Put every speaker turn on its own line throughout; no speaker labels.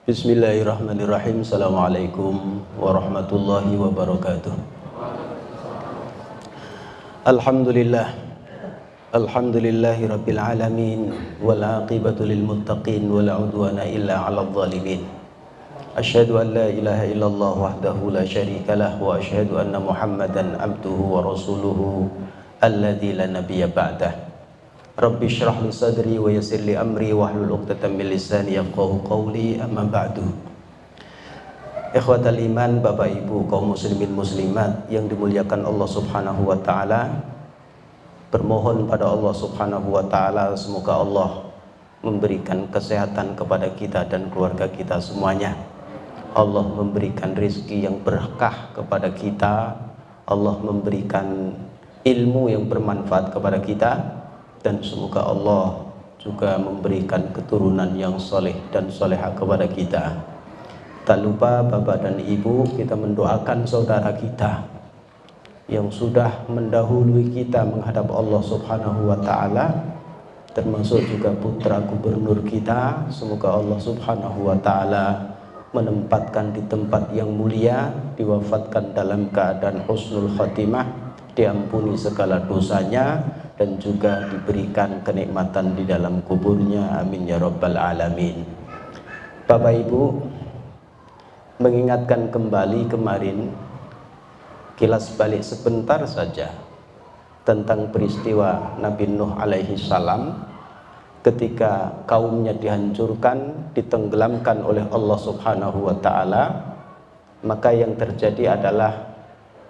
Bismillahirrahmanirrahim. Assalamualaikum warahmatullahi wabarakatuh. Alhamdulillah. Alhamdulillahi rabbil alamin. Wal aqibatu lil muttaqin. Wala udwana illa 'alal zalimin. Asyhadu an la ilaha illallah wahdahu la syarikalah. Wa asyhadu anna Muhammadan abduhu wa rasuluhu alladzi la nabiyya ba'dah. Rabbi syrah li sadri wa yassir li amri wahlul 'uqdatam min lisani yafqahu qawli, amma ba'du. Ikhwatal iman, Bapak Ibu kaum muslimin muslimat yang dimuliakan Allah Subhanahu wa taala, bermohon pada Allah Subhanahu wa taala semoga Allah memberikan kesehatan kepada kita dan keluarga kita semuanya. Allah memberikan rezeki yang berkah kepada kita. Allah memberikan ilmu yang bermanfaat kepada kita. Dan semoga Allah juga memberikan keturunan yang soleh dan soleha kepada kita. Tak lupa Bapak dan Ibu, kita mendoakan saudara kita yang sudah mendahului kita menghadap Allah Subhanahu wa ta'ala, termasuk juga putra gubernur kita. Semoga Allah Subhanahu wa ta'ala menempatkan di tempat yang mulia, diwafatkan dalam keadaan husnul khatimah, diampuni segala dosanya, dan juga diberikan kenikmatan di dalam kuburnya. Amin ya rabbal alamin. Bapak Ibu, mengingatkan kembali kemarin, kilas balik sebentar saja tentang peristiwa Nabi Nuh alaihi salam ketika kaumnya dihancurkan, ditenggelamkan oleh Allah Subhanahu wa ta'ala. Maka yang terjadi adalah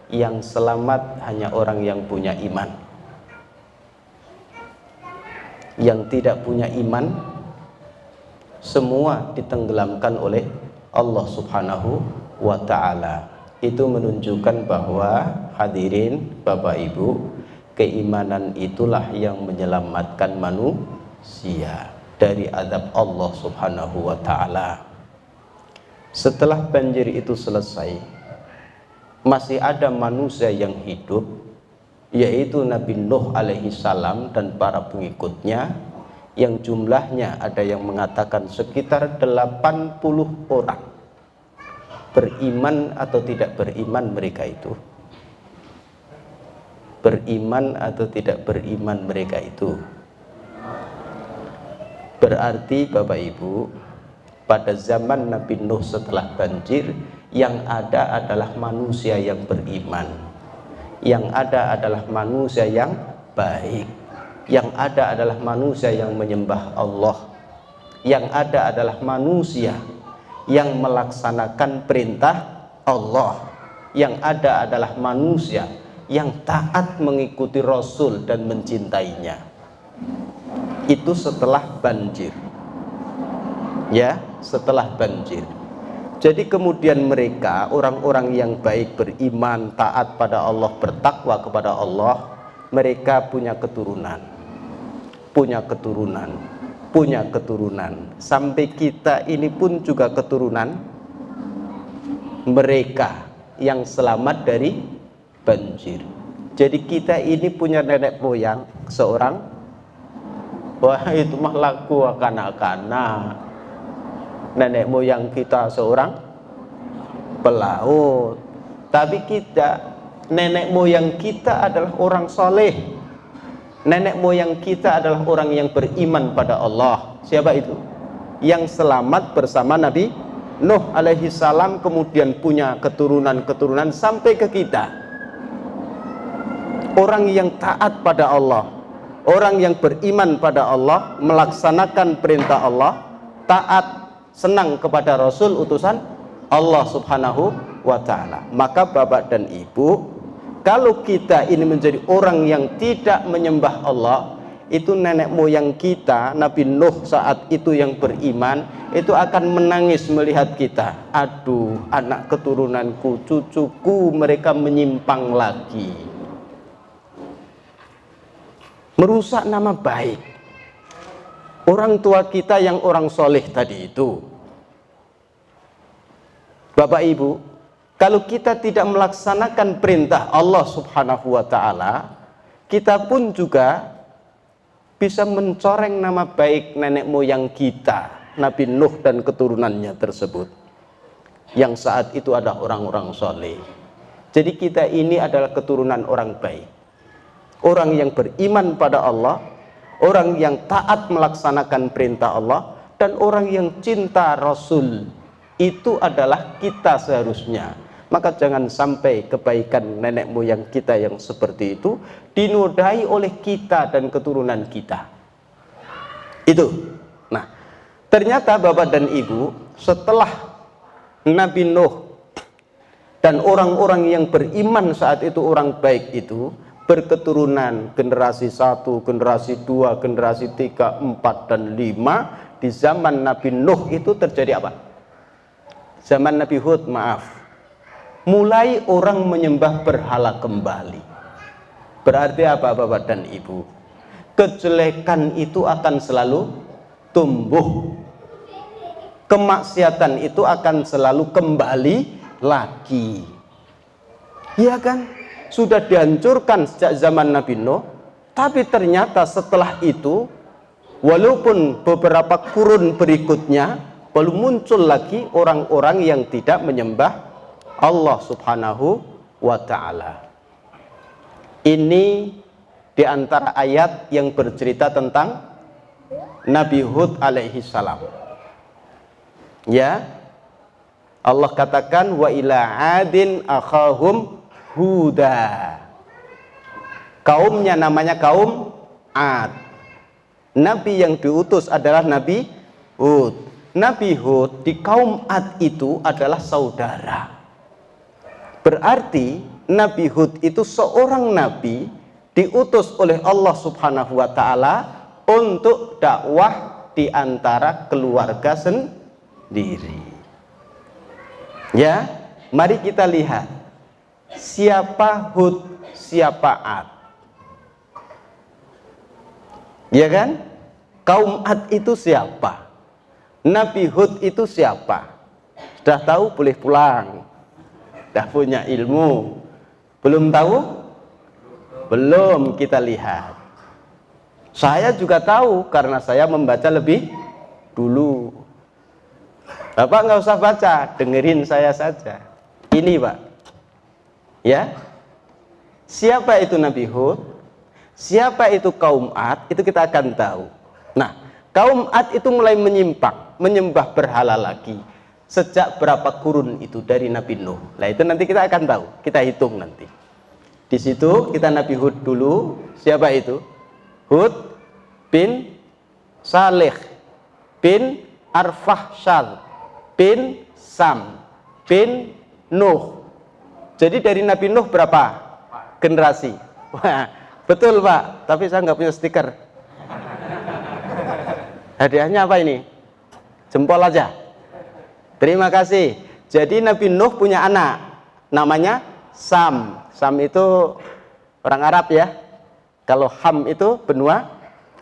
yang selamat hanya orang yang punya iman. Yang tidak punya iman semua ditenggelamkan oleh Allah Subhanahu wa ta'ala. Itu menunjukkan bahwa, hadirin Bapak Ibu, keimanan itulah yang menyelamatkan manusia dari azab Allah Subhanahu wa ta'ala. Setelah banjir itu selesai, masih ada manusia yang hidup, yaitu Nabi Nuh alaihi salam dan para pengikutnya, yang jumlahnya ada yang mengatakan sekitar 80 orang. Beriman atau tidak beriman mereka itu? Beriman atau tidak beriman mereka itu? Berarti Bapak Ibu, pada zaman Nabi Nuh setelah banjir, yang ada adalah manusia yang beriman. Yang ada adalah manusia yang baik. Yang ada adalah manusia yang menyembah Allah. Yang ada adalah manusia yang melaksanakan perintah Allah. Yang ada adalah manusia yang taat mengikuti Rasul dan mencintainya. Itu setelah banjir. Ya, setelah banjir. Jadi kemudian mereka, orang-orang yang baik, beriman, taat pada Allah, bertakwa kepada Allah, mereka punya keturunan. Punya keturunan. Punya keturunan. Sampai kita ini pun juga keturunan mereka yang selamat dari banjir. Jadi kita ini punya nenek moyang seorang. Wah, itu mah laku kanak-kanak. Nenek moyang kita seorang pelaut, tapi kita, nenek moyang kita adalah orang soleh. Nenek moyang kita adalah orang yang beriman pada Allah. Siapa itu? Yang selamat bersama Nabi Nuh alaihi salam, kemudian punya keturunan-keturunan sampai ke kita. Orang yang taat pada Allah, orang yang beriman pada Allah, melaksanakan perintah Allah, taat, senang kepada Rasul utusan Allah Subhanahu wa ta'ala. Maka Bapak dan Ibu, kalau kita ini menjadi orang yang tidak menyembah Allah, itu nenek moyang kita, Nabi Nuh saat itu yang beriman, itu akan menangis melihat kita. Aduh, anak keturunanku, cucuku, mereka menyimpang lagi. Merusak nama baik orang tua kita yang orang soleh tadi itu. Bapak Ibu, kalau kita tidak melaksanakan perintah Allah Subhanahu wa ta'ala, kita pun juga bisa mencoreng nama baik nenek moyang kita. Nabi Nuh dan keturunannya tersebut, yang saat itu ada orang-orang soleh. Jadi kita ini adalah keturunan orang baik, orang yang beriman pada Allah, orang yang taat melaksanakan perintah Allah, dan orang yang cinta Rasul. Itu adalah kita seharusnya. Maka jangan sampai kebaikan nenek moyang kita yang seperti itu dinodai oleh kita dan keturunan kita. Itu. Nah, ternyata Bapak dan Ibu, setelah Nabi Nuh dan orang-orang yang beriman saat itu, orang baik itu berketurunan generasi 1, generasi 2, generasi 3, 4, dan 5. Di zaman Nabi Nuh itu terjadi apa? Zaman Nabi Hud, maaf, mulai orang menyembah berhala kembali. Berarti apa Bapak dan Ibu? Kejelekan itu akan selalu tumbuh, kemaksiatan itu akan selalu kembali lagi. Iya kan? Sudah dihancurkan sejak zaman Nabi Nuh, tapi ternyata setelah itu, walaupun beberapa kurun berikutnya, baru muncul lagi orang-orang yang tidak menyembah Allah Subhanahu wa ta'ala. Ini di antara ayat yang bercerita tentang Nabi Hud alaihi salam. Ya, Allah katakan wa ila adin akhahum huda. Kaumnya namanya kaum Ad. Nabi yang diutus adalah Nabi Hud. Nabi Hud di kaum Ad itu adalah saudara. Berarti Nabi Hud itu seorang nabi diutus oleh Allah Subhanahu wa ta'ala untuk dakwah di antara keluarga sendiri. Ya, mari kita lihat siapa Hud, siapa Ad. Ya kan? Kaum Ad itu siapa? Nabi Hud itu siapa? Sudah tahu boleh pulang. Sudah punya ilmu. Belum tahu? Belum, kita lihat. Saya juga tahu karena saya membaca lebih dulu. Bapak nggak usah baca, dengerin saya saja. Ini Pak. Ya. Siapa itu Nabi Hud? Siapa itu kaum Ad? Itu kita akan tahu. Nah, kaum Ad itu mulai menyimpang, menyembah berhala lagi. Sejak berapa kurun itu dari Nabi Nuh? Nah, itu nanti kita akan tahu. Kita hitung nanti. Di situ kita Nabi Hud dulu. Siapa itu? Hud bin Saleh bin Arfahshad bin Sam bin Nuh. Jadi dari Nabi Nuh berapa generasi? Wah, betul Pak, tapi saya nggak punya stiker. Hadiahnya apa ini? Jempol aja. Terima kasih. Jadi Nabi Nuh punya anak, namanya Sam. Sam itu orang Arab ya. Kalau Ham itu benua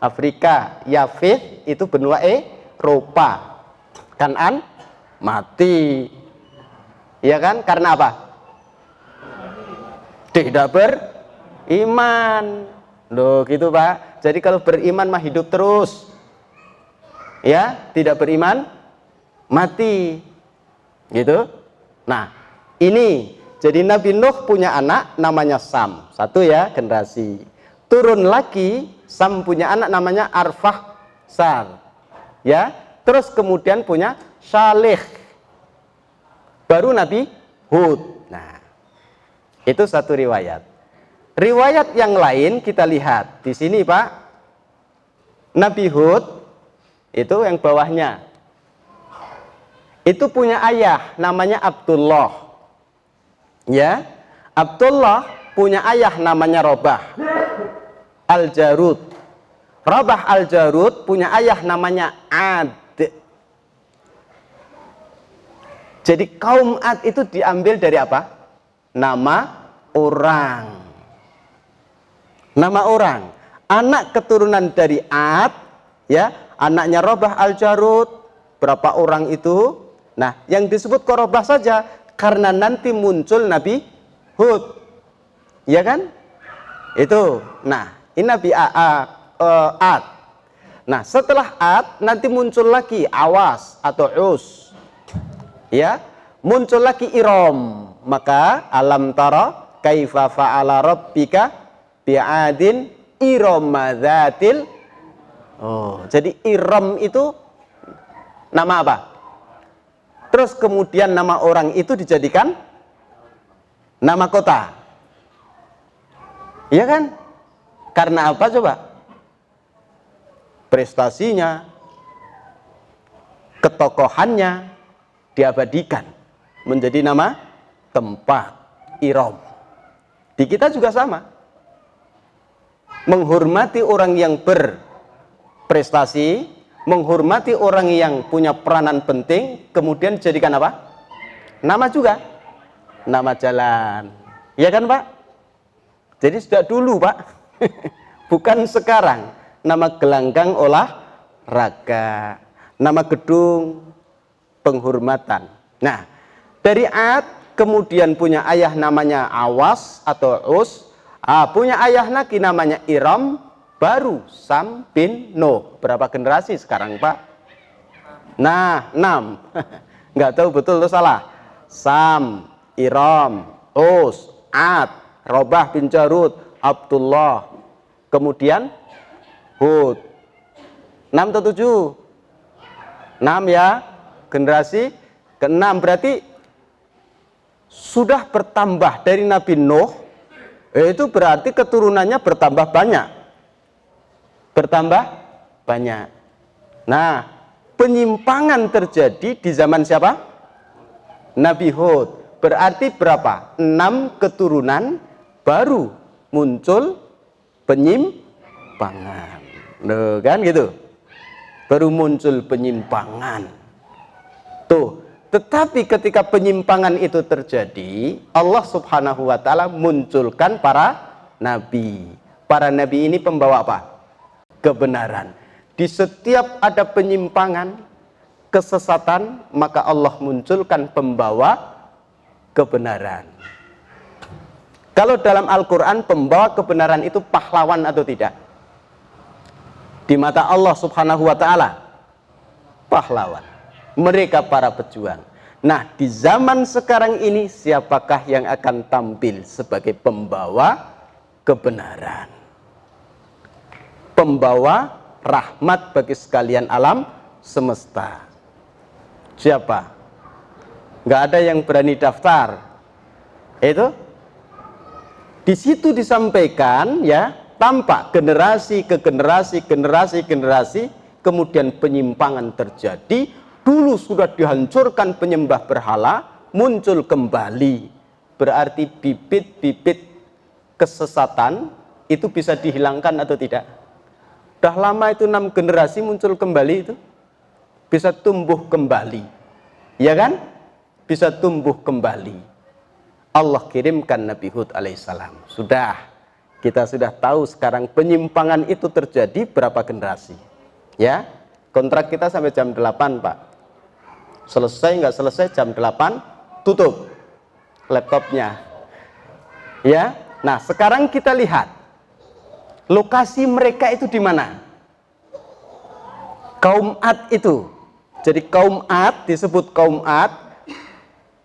Afrika, Yafith itu benua Eropa. Kanan mati. Ya kan? Karena apa? Tidak beriman. Loh gitu Pak. Jadi kalau beriman mah hidup terus. Ya, tidak beriman mati. Gitu. Nah, ini jadi Nabi Nuh punya anak namanya Sam. Satu ya, generasi. Turun lagi, Sam punya anak namanya Arfahshad. Ya, terus kemudian punya Saleh. Baru Nabi Hud. Nah, itu satu riwayat. Riwayat yang lain kita lihat di sini Pak. Nabi Hud itu yang bawahnya. Itu punya ayah namanya Abdullah. Ya, Abdullah punya ayah namanya Rabah Al-Jarud. Rabah Al-Jarud punya ayah namanya Ad. Jadi kaum Ad itu diambil dari apa? Nama orang. Nama orang. Anak keturunan dari Ad, ya, anaknya Rabah Al-Jarud. Berapa orang itu? Nah, yang disebut Korobah saja karena nanti muncul Nabi Hud. Ya kan? Itu. Nah, ini Nabi Ad. Nah, setelah Ad nanti muncul lagi Awas atau Us. Ya, muncul lagi Iram. Maka alam tara kaifa fa'ala rabbika bi'adin Irama dzatil. Oh, jadi Iram itu nama apa? Terus kemudian nama orang itu dijadikan nama kota. Iya kan? Karena apa coba? Prestasinya, ketokohannya diabadikan menjadi nama tempat Iram. Di kita juga sama. Menghormati orang yang berprestasi, menghormati orang yang punya peranan penting, kemudian dijadikan apa? Nama juga, nama jalan. Ya kan Pak? Jadi sudah dulu Pak, bukan sekarang. Nama gelanggang olahraga, nama gedung penghormatan. Nah, dari Ad kemudian punya ayah namanya Awas atau Us. Punya ayah lagi namanya Iram, baru Sam bin Nuh. Berapa generasi sekarang Pak? Nah, 6. Nggak tahu betul atau salah. Sam, Iram, Us, Ad, Robah bin Jarud, Abdullah, kemudian Hud. 6 atau 7? 6 ya, generasi ke-6. Berarti sudah bertambah dari Nabi Nuh. Itu berarti keturunannya bertambah banyak. Bertambah banyak. Nah, penyimpangan terjadi di zaman siapa? Nabi Hud. Berarti berapa? 6 keturunan baru muncul penyimpangan. Loh, kan gitu. Baru muncul penyimpangan. Tuh. Tetapi ketika penyimpangan itu terjadi, Allah Subhanahu wa ta'ala munculkan para nabi. Para nabi ini pembawa apa? Kebenaran. Di setiap ada penyimpangan, kesesatan, maka Allah munculkan pembawa kebenaran. Kalau dalam Al-Quran, pembawa kebenaran itu pahlawan atau tidak? Di mata Allah Subhanahu wa ta'ala, pahlawan. Mereka para pejuang. Nah, di zaman sekarang ini siapakah yang akan tampil sebagai pembawa kebenaran? Pembawa rahmat bagi sekalian alam semesta. Siapa? Nggak ada yang berani daftar. Itu di situ disampaikan ya, tampak generasi ke generasi, kemudian penyimpangan terjadi. Dulu sudah dihancurkan penyembah berhala, muncul kembali. Berarti bibit-bibit kesesatan itu bisa dihilangkan atau tidak? Dah lama itu 6 generasi muncul kembali itu. Bisa tumbuh kembali. Ya kan? Bisa tumbuh kembali. Allah kirimkan Nabi Hud alaihissalam. Sudah. Kita sudah tahu sekarang penyimpangan itu terjadi berapa generasi. Ya. Kontrak kita sampai jam 8 Pak. Selesai nggak selesai jam 8 tutup laptopnya. Ya. Nah, sekarang kita lihat lokasi mereka itu di mana? Kaum Ad itu. Jadi kaum Ad disebut kaum Ad.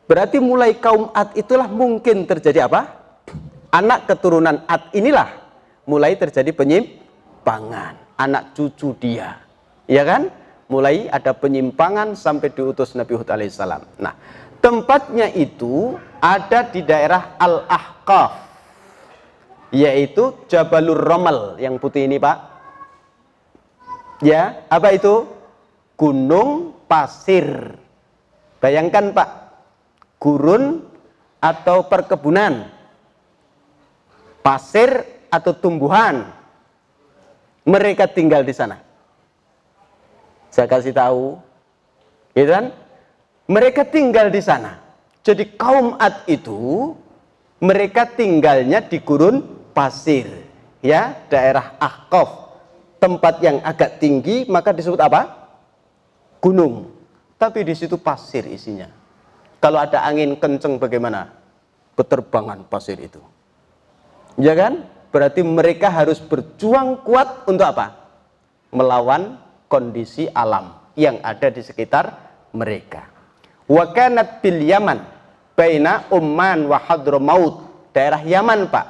Berarti mulai kaum Ad itulah mungkin terjadi apa? Anak keturunan Ad inilah mulai terjadi penyimpangan. Anak cucu dia. Ya kan? Mulai ada penyimpangan sampai diutus Nabi Hud alaihissalam. Nah, tempatnya itu ada di daerah Al-Ahqaf, yaitu Jabalur Romal yang putih ini Pak. Ya, apa itu? Gunung pasir. Bayangkan Pak, gurun atau perkebunan, pasir atau tumbuhan. Mereka tinggal di sana. Saya kasih tahu, gitu kan? Mereka tinggal di sana. Jadi kaum Ad itu mereka tinggalnya di gurun pasir, ya, daerah Ahqaf, tempat yang agak tinggi, maka disebut apa? Gunung. Tapi di situ pasir isinya. Kalau ada angin kenceng bagaimana? Beterbangan pasir itu. Ya kan? Berarti mereka harus berjuang kuat untuk apa? melawan kondisi alam yang ada di sekitar mereka. Wa kanat bil Yaman baina Oman wa Hadramaut. Daerah Yaman, Pak,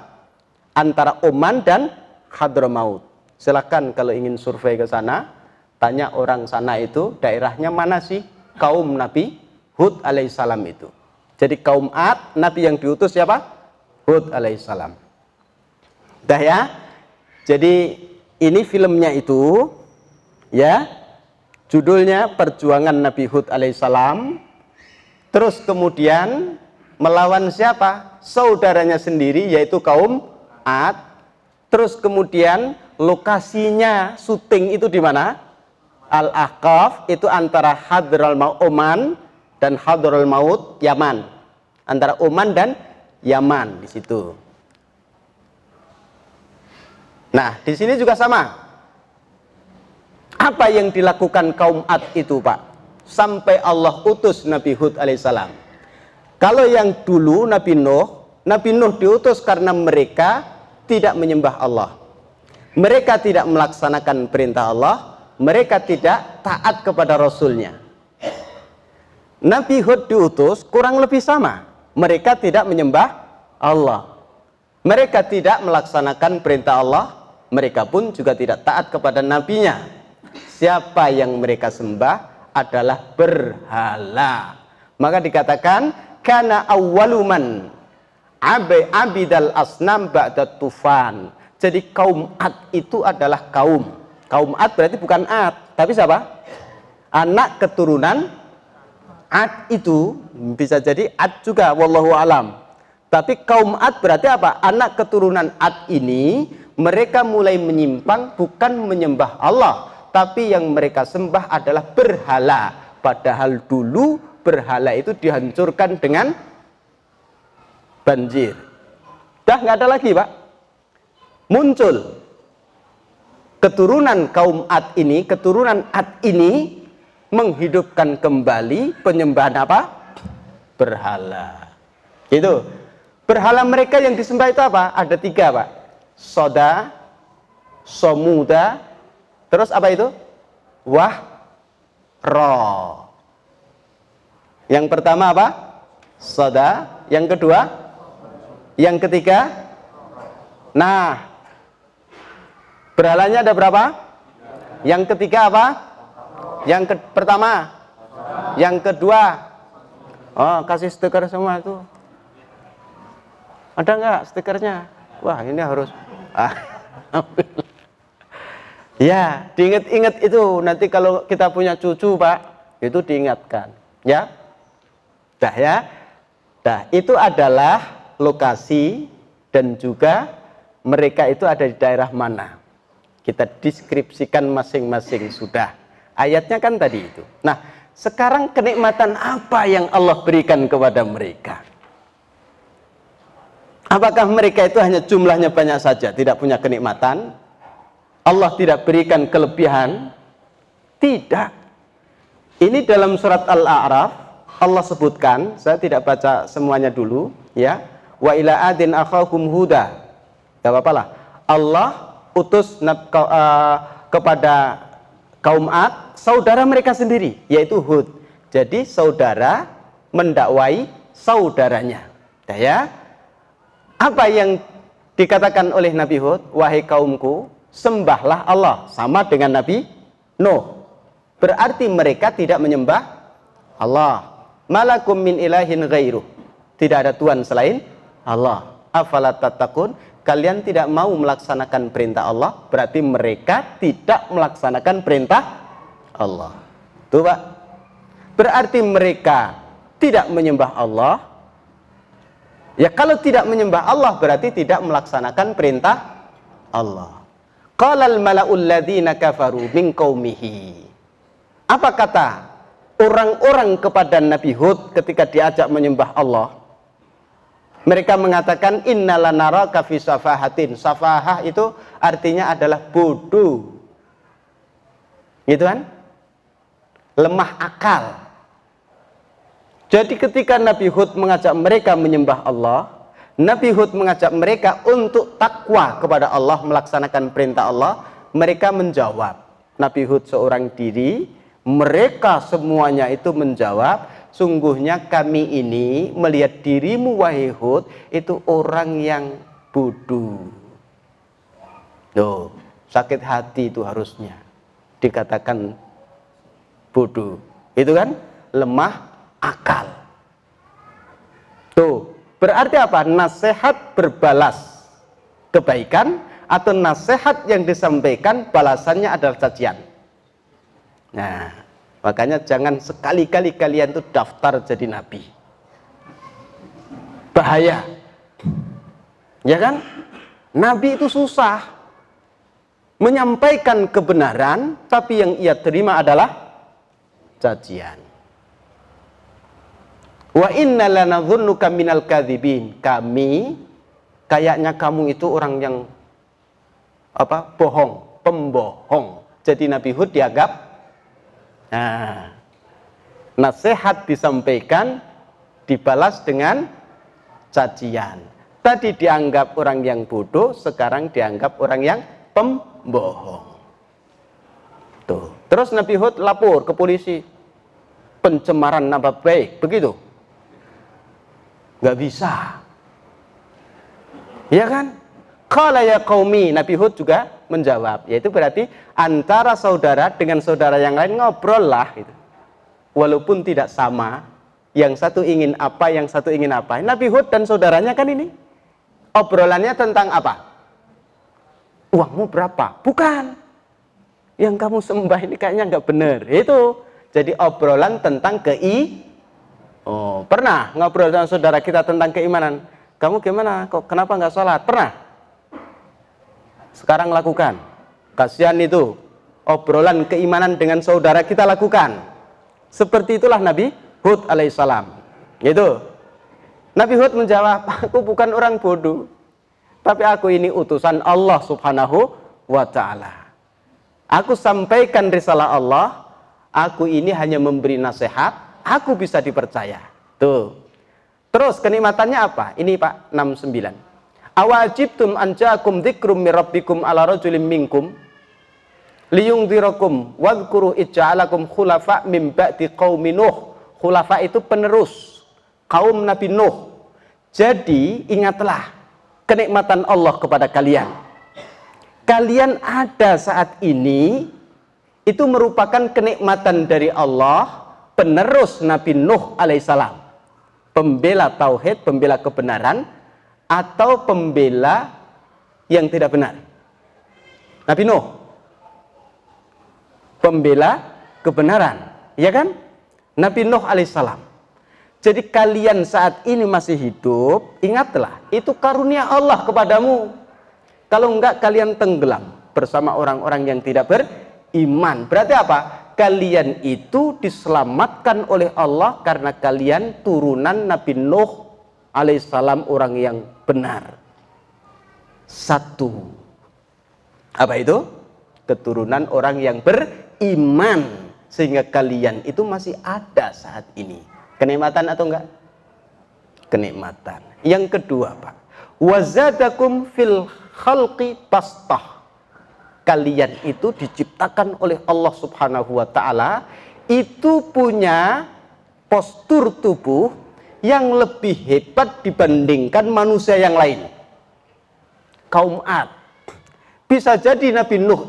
antara Oman dan Hadramaut. Silakan kalau ingin survei ke sana, tanya orang sana itu daerahnya mana sih kaum Nabi Hud alaihissalam itu. Jadi kaum Ad, Nabi yang diutus siapa? Hud alaihissalam. Dah ya. Jadi ini filmnya itu ya, judulnya Perjuangan Nabi Hud alaihissalam. Terus kemudian melawan siapa? Saudaranya sendiri, yaitu kaum Ad. Terus kemudian lokasinya syuting itu di mana? Al-Ahqaf, itu antara Hadramaut Oman dan Hadramaut Yaman. Antara Oman dan Yaman di situ. Nah, di sini juga sama. Apa yang dilakukan kaum Ad itu, Pak? Sampai Allah utus Nabi Hud alaihissalam. Kalau yang dulu Nabi Nuh diutus karena mereka tidak menyembah Allah. Mereka tidak melaksanakan perintah Allah. Mereka tidak taat kepada Rasulnya. Nabi Hud diutus kurang lebih sama. Mereka tidak menyembah Allah. Mereka tidak melaksanakan perintah Allah. Mereka pun juga tidak taat kepada nabinya. Siapa yang mereka sembah adalah berhala. Maka dikatakan kana awwaluman abidal asnam ba'da tufan. Jadi kaum Ad itu adalah kaum Ad berarti bukan Ad, tapi siapa? Anak keturunan Ad itu, bisa jadi Ad juga, wallahu alam. Tapi kaum Ad berarti apa? Anak keturunan Ad ini mereka mulai menyimpang, bukan menyembah Allah, tapi yang mereka sembah adalah berhala. Padahal dulu berhala itu dihancurkan dengan banjir. Dah nggak ada lagi, Pak. Muncul keturunan kaum Ad ini menghidupkan kembali penyembahan apa? Berhala. Itu. Berhala mereka yang disembah itu apa? Ada 3, Pak. Soda, Somuda, terus apa itu? Wahro. Yang pertama apa? Soda. Yang kedua? Yang ketiga? Nah, berhalanya ada berapa? Yang ketiga apa? Yang pertama? Yang kedua? Oh, kasih stiker semua itu. Ada nggak stikernya? Wah, ini harus. Ya, diingat-ingat itu. Nanti kalau kita punya cucu, Pak, itu diingatkan. Ya, dah ya. Dah, itu adalah lokasi dan juga mereka itu ada di daerah mana. Kita deskripsikan masing-masing sudah. Ayatnya kan tadi itu. Nah, sekarang kenikmatan apa yang Allah berikan kepada mereka? Apakah mereka itu hanya jumlahnya banyak saja, tidak punya kenikmatan? Allah tidak berikan kelebihan? Tidak. Ini dalam surat Al-A'raf Allah sebutkan, saya tidak baca semuanya dulu, ya. Wa ila adin akhahum huda. Gak apa-apa lah. Allah utus kepada kaum Ad saudara mereka sendiri, yaitu Hud. Jadi saudara mendakwai saudaranya. Ya. Apa yang dikatakan oleh Nabi Hud? Wahai kaumku, sembahlah Allah. Sama dengan Nabi Nuh. Berarti mereka tidak menyembah Allah. Malakum min ilahin ghairuh. Tidak ada Tuhan selain Allah. Afala tattaqun? Kalian tidak mau melaksanakan perintah Allah, berarti mereka tidak melaksanakan perintah Allah. Tuh, Pak. Berarti mereka tidak menyembah Allah. Ya, kalau tidak menyembah Allah berarti tidak melaksanakan perintah Allah. Qalal mala'ul ladzina kafaru min qaumihi. Apa kata orang-orang kepada Nabi Hud ketika diajak menyembah Allah? Mereka mengatakan innalanaraka fi safahatin. Safahah itu artinya adalah bodoh. Gitu kan? Lemah akal. Jadi ketika Nabi Hud mengajak mereka menyembah Allah, Nabi Hud mengajak mereka untuk takwa kepada Allah, melaksanakan perintah Allah, mereka menjawab, Nabi Hud seorang diri, mereka semuanya itu menjawab, sungguhnya kami ini melihat dirimu wahai Hud itu orang yang bodoh. Loh, sakit hati itu harusnya dikatakan bodoh. Itu kan lemah akal. Tuh, berarti apa? Nasihat berbalas kebaikan atau nasihat yang disampaikan balasannya adalah cacian. Nah, makanya jangan sekali-kali kalian tuh daftar jadi nabi. Bahaya. Ya kan? Nabi itu susah menyampaikan kebenaran, tapi yang ia terima adalah cacian. Wa inna lanadhunnuka minal kadzibin. Kami kayaknya kamu itu orang yang bohong, pembohong. Jadi Nabi Hud dianggap nasihat disampaikan dibalas dengan cacian. Tadi dianggap orang yang bodoh, sekarang dianggap orang yang pembohong. Tuh. Terus Nabi Hud lapor ke polisi pencemaran nama baik, begitu? Nggak bisa, ya kan? Qala ya qaumi, Nabi Hud juga menjawab, yaitu berarti antara saudara dengan saudara yang lain ngobrol lah, gitu. Walaupun tidak sama, yang satu ingin apa, yang satu ingin apa. Nabi Hud dan saudaranya kan ini obrolannya tentang apa? Uangmu berapa? Bukan. Yang kamu sembah ini kayaknya nggak benar. Itu jadi obrolan tentang pernah ngobrol dengan saudara kita tentang keimanan. Kamu gimana? Kok kenapa nggak sholat? Pernah? Sekarang lakukan. Kasihan itu. Obrolan keimanan dengan saudara kita lakukan. Seperti itulah Nabi Hud alaihissalam. Itu. Nabi Hud menjawab, aku bukan orang bodoh, tapi aku ini utusan Allah subhanahu wa ta'ala. Aku sampaikan risalah Allah. Aku ini hanya memberi nasihat. Aku bisa dipercaya. Tuh. Terus kenikmatannya apa? Ini Pak 69. Awajibtum an ja'akum dzikrum mir rabbikum ala rajulin minkum liyungdzirakum wadhkuru ij'alakum khulafa min ba'di qaumi Nuh. Khulafa itu penerus kaum Nabi Nuh. Jadi ingatlah kenikmatan Allah kepada kalian. Kalian ada saat ini itu merupakan kenikmatan dari Allah, penerus Nabi Nuh alaihissalam, pembela tauhid, pembela kebenaran, atau pembela yang tidak benar. Nabi Nuh pembela kebenaran, ya kan? Nabi Nuh alaihissalam. Jadi kalian saat ini masih hidup, ingatlah, itu karunia Allah kepadamu. Kalau enggak kalian tenggelam bersama orang-orang yang tidak beriman. Berarti apa? Kalian itu diselamatkan oleh Allah karena kalian turunan Nabi Nuh alaihissalam, orang yang benar. Satu. Apa itu? Keturunan orang yang beriman. Sehingga kalian itu masih ada saat ini. Kenikmatan atau enggak? Kenikmatan. Yang kedua, Pak. Wazadakum fil khalqi bastah. Kalian itu diciptakan oleh Allah subhanahu wa ta'ala, itu punya postur tubuh yang lebih hebat dibandingkan manusia yang lain. Kaum Ad. Bisa jadi Nabi Nuh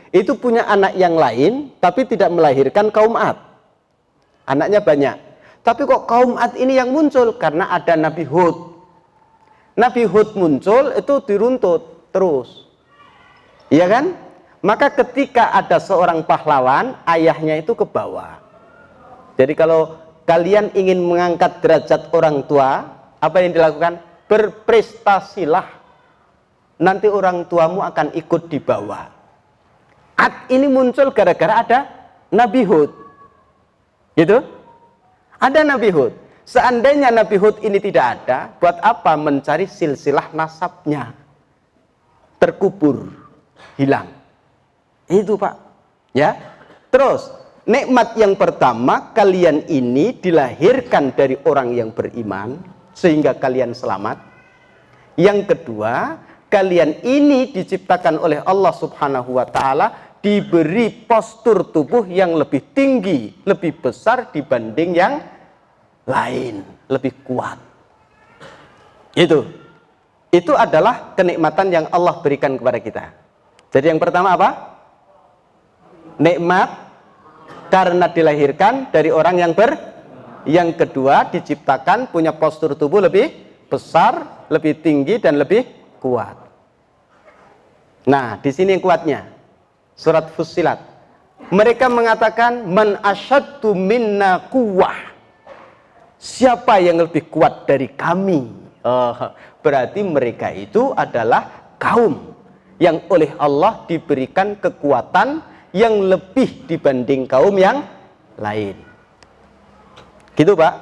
itu punya anak yang lain, tapi tidak melahirkan kaum Ad. Anaknya banyak. Tapi kok kaum Ad ini yang muncul? Karena ada Nabi Hud. Nabi Hud muncul, itu diruntut terus. Iya kan? Maka ketika ada seorang pahlawan, ayahnya itu ke bawah. Jadi kalau kalian ingin mengangkat derajat orang tua, apa yang dilakukan? Berprestasilah. Nanti orang tuamu akan ikut di bawah. Ad ini muncul gara-gara ada Nabi Hud. Gitu? Ada Nabi Hud. Seandainya Nabi Hud ini tidak ada, buat apa mencari silsilah nasabnya? Terkubur, hilang. Itu Pak. Ya. Terus, nikmat yang pertama, kalian ini dilahirkan dari orang yang beriman, sehingga kalian selamat. Yang kedua, kalian ini diciptakan oleh Allah subhanahu wa ta'ala diberi postur tubuh yang lebih tinggi, lebih besar dibanding yang lain, lebih kuat. Itu adalah kenikmatan yang Allah berikan kepada kita. Jadi yang pertama apa? Nikmat karena dilahirkan dari orang yang yang kedua diciptakan punya postur tubuh lebih besar, lebih tinggi dan lebih kuat. Nah, di sini yang kuatnya. Surat Fussilat. Mereka mengatakan man asyaddu minna quwwah. Siapa yang lebih kuat dari kami? Berarti mereka itu adalah kaum yang oleh Allah diberikan kekuatan yang lebih dibanding kaum yang lain. Gitu, Pak.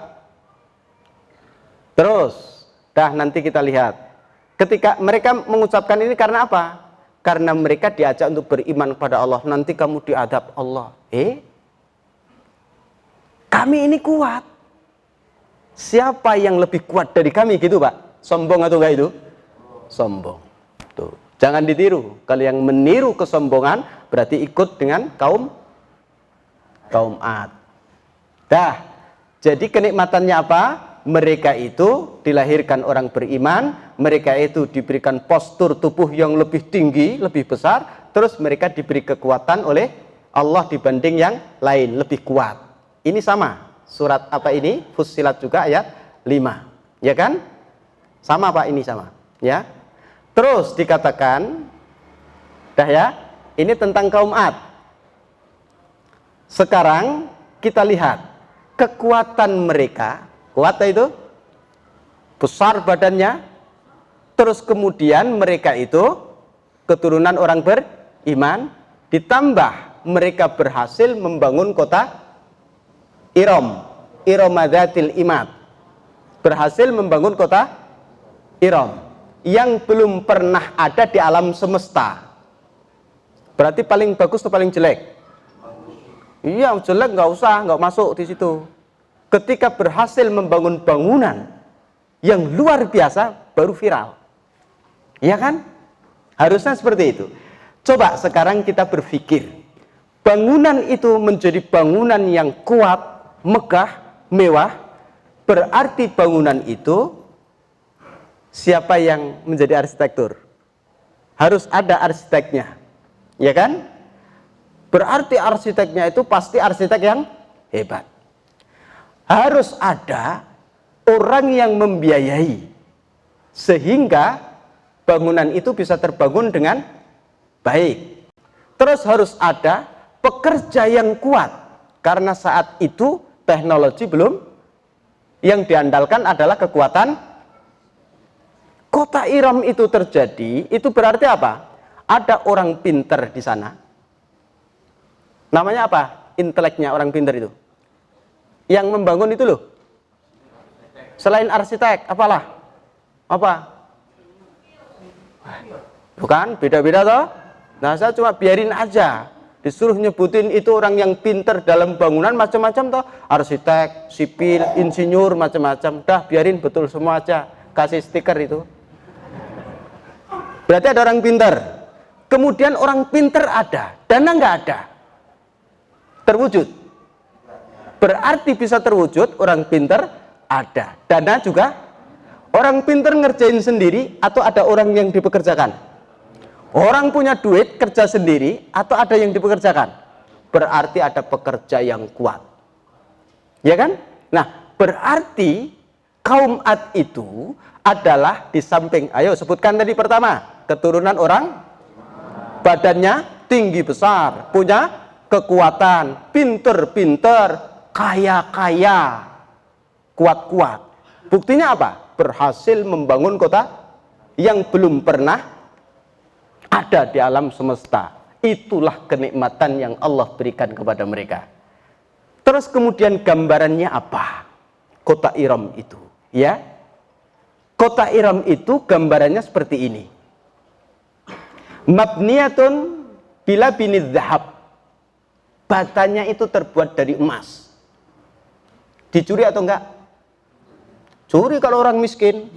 Terus, nanti kita lihat. Ketika mereka mengucapkan ini karena apa? Karena mereka diajak untuk beriman kepada Allah. Nanti kamu diadab Allah. Kami ini kuat. Siapa yang lebih kuat dari kami? Gitu, Pak. Sombong atau enggak itu? Sombong. Tuh. Jangan ditiru. Kalau yang meniru kesombongan berarti ikut dengan kaum Ad. Jadi kenikmatannya apa? Mereka itu dilahirkan orang beriman, mereka itu diberikan postur tubuh yang lebih tinggi, lebih besar, terus mereka diberi kekuatan oleh Allah dibanding yang lain, lebih kuat. Ini sama. Surat apa ini? Fussilat juga ayat 5. Ya kan? Sama Pak, ini sama. Ya. Terus dikatakan, ini tentang kaum Ad. Sekarang kita lihat kekuatan mereka, kuat itu, besar badannya, terus kemudian mereka itu keturunan orang beriman, ditambah mereka berhasil membangun kota Iramadatil Imad, berhasil membangun kota Iram yang belum pernah ada di alam semesta. Berarti paling bagus atau paling jelek? Iya, jelek nggak masuk di situ. Ketika berhasil membangun bangunan yang luar biasa, baru viral. Iya kan? Harusnya seperti itu. Coba sekarang kita berpikir, bangunan itu menjadi bangunan yang kuat, megah, mewah, berarti bangunan itu siapa yang menjadi arsitektur? Harus ada arsiteknya. Ya kan? Berarti arsiteknya itu pasti arsitek yang hebat. Harus ada orang yang membiayai sehingga bangunan itu bisa terbangun dengan baik. Terus harus ada pekerja yang kuat, karena saat itu teknologi belum, yang diandalkan adalah kekuatan. Kota Iram itu terjadi, itu berarti apa? Ada orang pinter di sana. Namanya apa? Inteleknya orang pinter itu. Yang membangun itu loh. Selain arsitek, apalah? Apa? Bukan, beda-beda toh. Nah, saya cuma biarin aja. Disuruh nyebutin itu orang yang pinter dalam bangunan macam-macam toh. Arsitek, sipil, insinyur, macam-macam. Dah, biarin betul semua aja. Kasih stiker itu. Berarti ada orang pinter. Kemudian orang pinter ada, dana nggak ada. Terwujud. Berarti bisa terwujud, orang pinter ada, dana juga. Orang pinter ngerjain sendiri atau ada orang yang dipekerjakan? Orang punya duit kerja sendiri atau ada yang dipekerjakan? Berarti ada pekerja yang kuat. Ya kan? Nah, berarti kaum Ad itu adalah di samping, ayo sebutkan tadi pertama, keturunan orang badannya tinggi besar, punya kekuatan, pinter-pinter, kaya-kaya, kuat-kuat. Buktinya apa? Berhasil membangun kota yang belum pernah ada di alam semesta. Itulah kenikmatan yang Allah berikan kepada mereka. Terus kemudian gambarannya apa? Kota Iram itu, ya. Kota Iram itu gambarannya seperti ini. Mabniyatun bila binid zahab. Batanya itu terbuat dari emas. Dicuri atau enggak? Curi kalau orang miskin.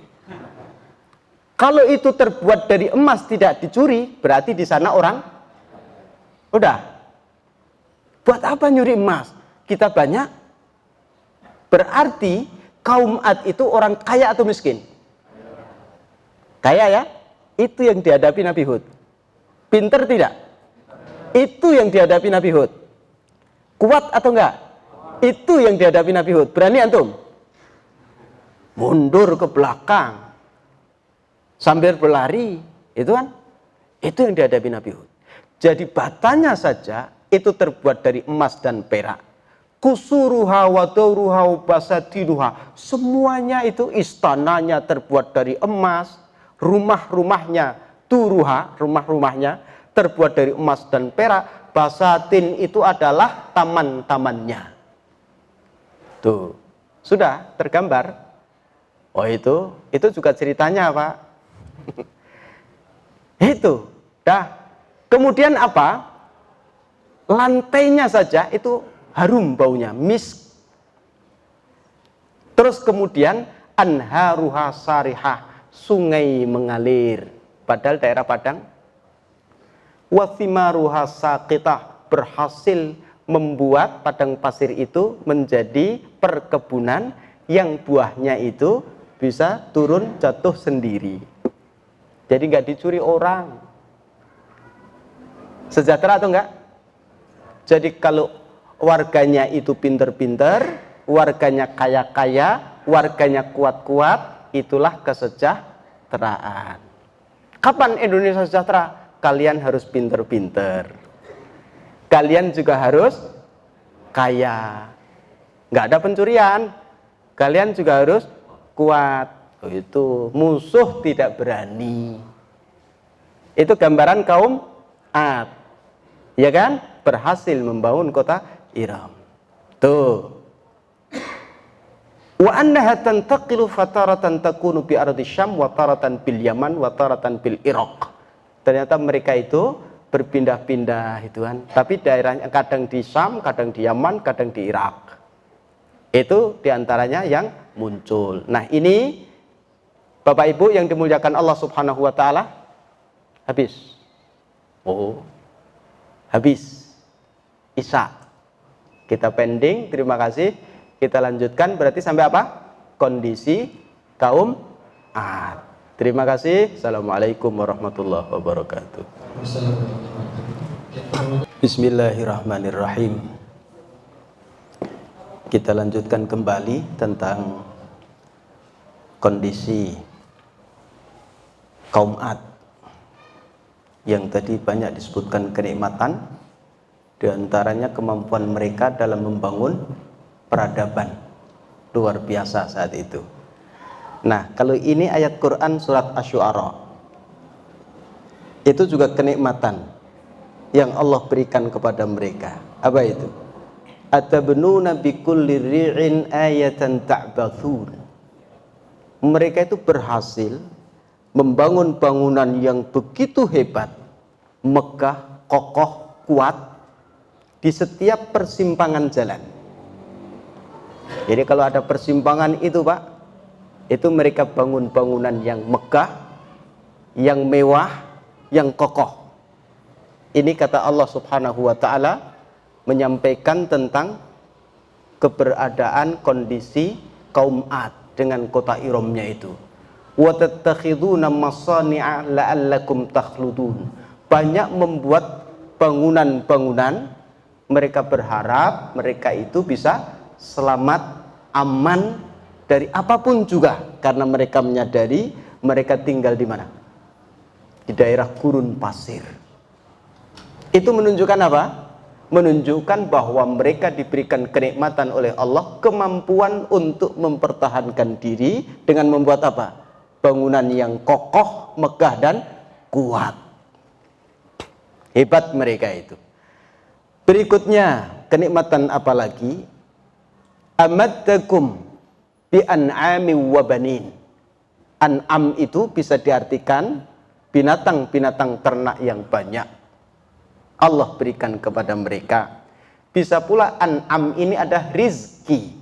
Kalau itu terbuat dari emas tidak dicuri, berarti di sana orang Udah. Buat apa nyuri emas? Kita banyak. Berarti kaum Ad itu orang kaya atau miskin? Kaya ya? Itu yang dihadapi Nabi Hud. Pinter tidak? Itu yang dihadapi Nabi Hud. Kuat atau enggak? Itu yang dihadapi Nabi Hud. Berani antum? Mundur ke belakang sambil berlari, itu kan? Itu yang dihadapi Nabi Hud. Jadi batanya saja itu terbuat dari emas dan perak. Kusuruha wa dauruha wa basatiduha. Semuanya itu istananya terbuat dari emas, rumah-rumahnya turuha, rumah-rumahnya terbuat dari emas dan perak. Basatin itu adalah taman-tamannya. Tuh, sudah tergambar. Oh itu juga ceritanya Pak. Itu, dah. Kemudian apa? Lantainya saja itu harum baunya, misk. Terus kemudian anharuha sarihah, sungai mengalir. Padahal daerah Padang. Wathimaruha saqitah, berhasil membuat padang pasir itu menjadi perkebunan yang buahnya itu bisa turun jatuh sendiri. Jadi nggak dicuri orang. Sejahtera atau enggak? Jadi kalau warganya itu pinter-pinter, warganya kaya-kaya, warganya kuat-kuat, itulah kesejahteraan. Kapan Indonesia sejahtera? Kalian harus pinter-pinter. Kalian juga harus kaya. Nggak ada pencurian. Kalian juga harus kuat. Oh, itu musuh tidak berani. Itu gambaran kaum Ad. Ya kan? Berhasil membangun kota Iram. Tuh. Wa annaha tantaqilu fataratan takunu bi ardi Syam wa taratan bil Yaman wa taratan bil Iraq. Ternyata mereka itu berpindah-pindah itu kan. Tapi daerahnya kadang di Syam, kadang di Yaman, kadang di Irak. Itu diantaranya yang muncul. Nah, ini Bapak Ibu yang dimuliakan Allah Subhanahu wa taala. Habis. Oh. Habis. Isya. Kita pending, terima kasih. Kita lanjutkan, berarti sampai apa? Kondisi kaum Ad. Terima kasih. Assalamualaikum warahmatullahi wabarakatuh. Bismillahirrahmanirrahim. Kita lanjutkan kembali tentang kondisi kaum Ad yang tadi banyak disebutkan kenikmatan, diantaranya kemampuan mereka dalam membangun peradaban luar biasa saat itu. Nah, kalau ini ayat Quran surat Asy-Syu'ara, itu juga kenikmatan yang Allah berikan kepada mereka. Apa itu? Atabnuna bikulli ri'in ayatan ta'bathun. Mereka itu berhasil membangun bangunan yang begitu hebat, megah, kokoh, kuat di setiap persimpangan jalan. Jadi kalau ada persimpangan itu Pak, itu mereka bangun bangunan yang megah, yang mewah, yang kokoh. Ini kata Allah Subhanahu wa taala menyampaikan tentang keberadaan kondisi kaum Ad dengan kota Iramnya itu. Wa tattakhiduna masani'a la'allakum takhludun. Banyak membuat bangunan-bangunan, mereka berharap mereka itu bisa selamat, aman dari apapun juga, karena mereka menyadari mereka tinggal di mana? Di daerah gurun pasir. Itu menunjukkan apa? Menunjukkan bahwa mereka diberikan kenikmatan oleh Allah, kemampuan untuk mempertahankan diri dengan membuat apa? Bangunan yang kokoh, megah dan kuat. Hebat mereka itu. Berikutnya, kenikmatan apa lagi? Amaddakum bi an'ami wa banin. An'am itu bisa diartikan binatang-binatang ternak yang banyak. Allah berikan kepada mereka. Bisa pula an'am ini ada rizki.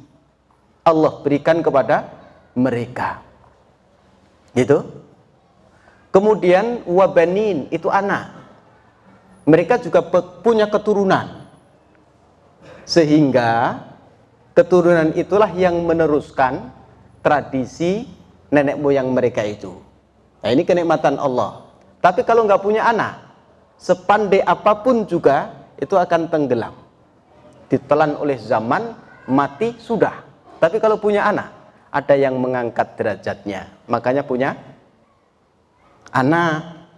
Allah berikan kepada mereka. Gitu. Kemudian wabanin itu anak. mereka juga punya keturunan. Sehingga keturunan itulah yang meneruskan tradisi nenek moyang mereka itu. Nah, ini kenikmatan Allah. Tapi kalau nggak punya anak, sepandai apapun juga itu akan tenggelam, ditelan oleh zaman, mati, sudah. Tapi kalau punya anak, ada yang mengangkat derajatnya. Makanya punya anak,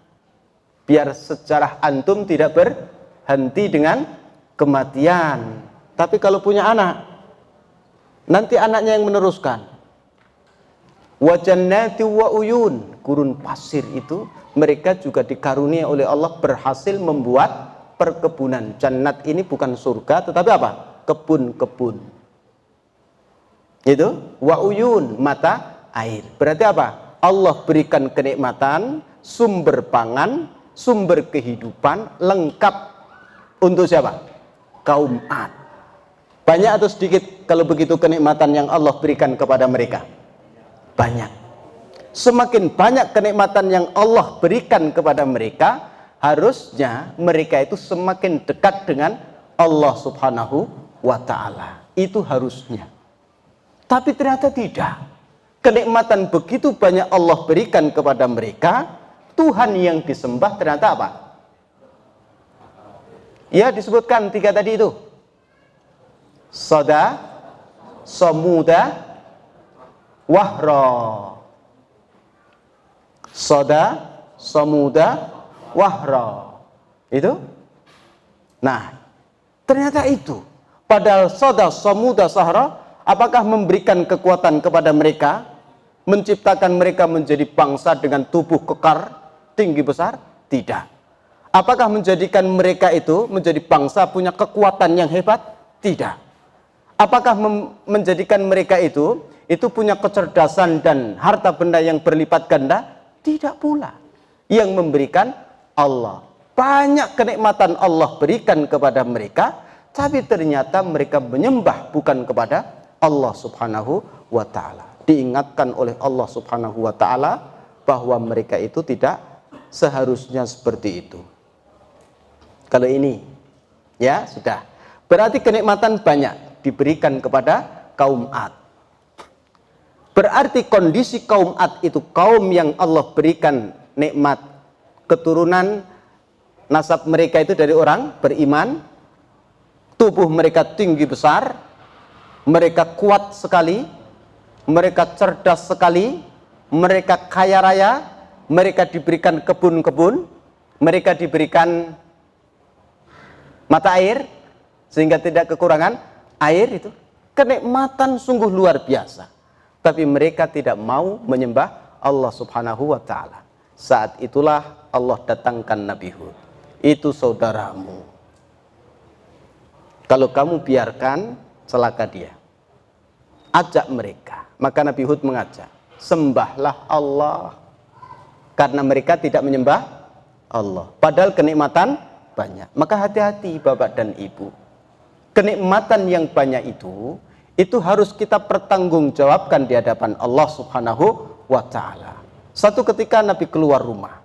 biar sejarah antum tidak berhenti dengan kematian. Tapi kalau punya anak, nanti anaknya yang meneruskan. Wa jannati wa uyun, gurun pasir itu mereka juga dikaruniai oleh Allah berhasil membuat perkebunan. Jannat ini bukan surga, tetapi apa? Kebun-kebun. Itu wa uyun, mata air. Berarti apa? Allah berikan kenikmatan, sumber pangan, sumber kehidupan lengkap untuk siapa? Kaum Ad. Banyak atau sedikit kalau begitu kenikmatan yang Allah berikan kepada mereka? Banyak. Semakin banyak kenikmatan yang Allah berikan kepada mereka, harusnya mereka itu semakin dekat dengan Allah Subhanahu wa ta'ala. Itu harusnya. Tapi ternyata tidak. Kenikmatan begitu banyak Allah berikan kepada mereka, Tuhan yang disembah ternyata apa? Ya, disebutkan 3 tadi itu. Soda, Samuda, Wahra. Soda, Samuda, Wahra. Itu. Nah, ternyata itu. Padahal Soda, Samuda, Sahra, apakah memberikan kekuatan kepada mereka, menciptakan mereka menjadi bangsa dengan tubuh kekar, tinggi besar? Tidak. Apakah menjadikan mereka itu menjadi bangsa punya kekuatan yang hebat? Tidak. Apakah menjadikan mereka itu punya kecerdasan dan harta benda yang berlipat ganda? Tidak pula. Yang memberikan Allah. Banyak kenikmatan Allah berikan kepada mereka, tapi ternyata mereka menyembah bukan kepada Allah Subhanahu wa ta'ala. Diingatkan oleh Allah Subhanahu wa ta'ala bahwa mereka itu tidak seharusnya seperti itu. Kalau ini, ya sudah. Berarti kenikmatan banyak diberikan kepada kaum Ad. Berarti kondisi kaum Ad itu kaum yang Allah berikan nikmat keturunan, nasab mereka itu dari orang beriman, tubuh mereka tinggi besar, mereka kuat sekali, mereka cerdas sekali, mereka kaya raya, mereka diberikan kebun-kebun, mereka diberikan mata air sehingga tidak kekurangan air. Itu kenikmatan sungguh luar biasa. Tapi mereka tidak mau menyembah Allah Subhanahu wa ta'ala. Saat itulah Allah datangkan Nabi Hud. Itu saudaramu. Kalau kamu biarkan, celaka dia. Ajak mereka. Maka Nabi Hud mengajak, sembahlah Allah. Karena mereka tidak menyembah Allah. Padahal kenikmatan banyak. Maka hati-hati Bapak dan Ibu. Kenikmatan yang banyak itu harus kita pertanggungjawabkan di hadapan Allah Subhanahu wa ta'ala. Satu ketika Nabi keluar rumah.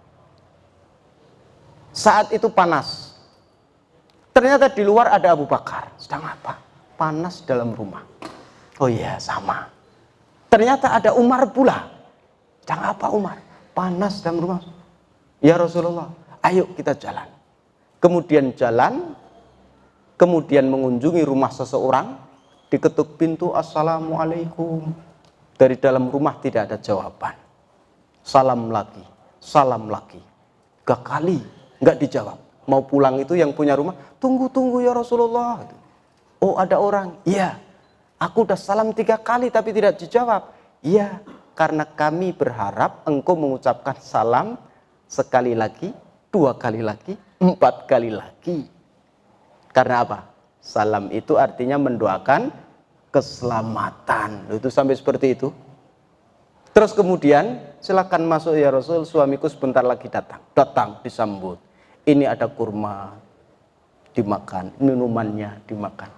Saat itu panas. Ternyata di luar ada Abu Bakar. Sedang apa? Panas dalam rumah. Oh iya, sama. Ternyata ada Umar pula. Sedang apa Umar? Panas dalam rumah. Ya Rasulullah, ayo kita jalan. Kemudian jalan, kemudian mengunjungi rumah seseorang, diketuk pintu, assalamualaikum. Dari dalam rumah tidak ada jawaban. Salam lagi, salam lagi. 3 kali nggak dijawab. Mau pulang itu yang punya rumah, tunggu ya Rasulullah. Oh ada orang, iya. Aku udah salam 3 kali tapi tidak dijawab. Iya, karena kami berharap engkau mengucapkan salam sekali lagi, 2 kali lagi, 4 kali lagi. Karena apa? Salam itu artinya mendoakan keselamatan. Itu sampai seperti itu. Terus kemudian, silakan masuk ya Rasul, suamiku sebentar lagi datang. Datang disambut. Ini ada kurma dimakan, minumannya dimakan.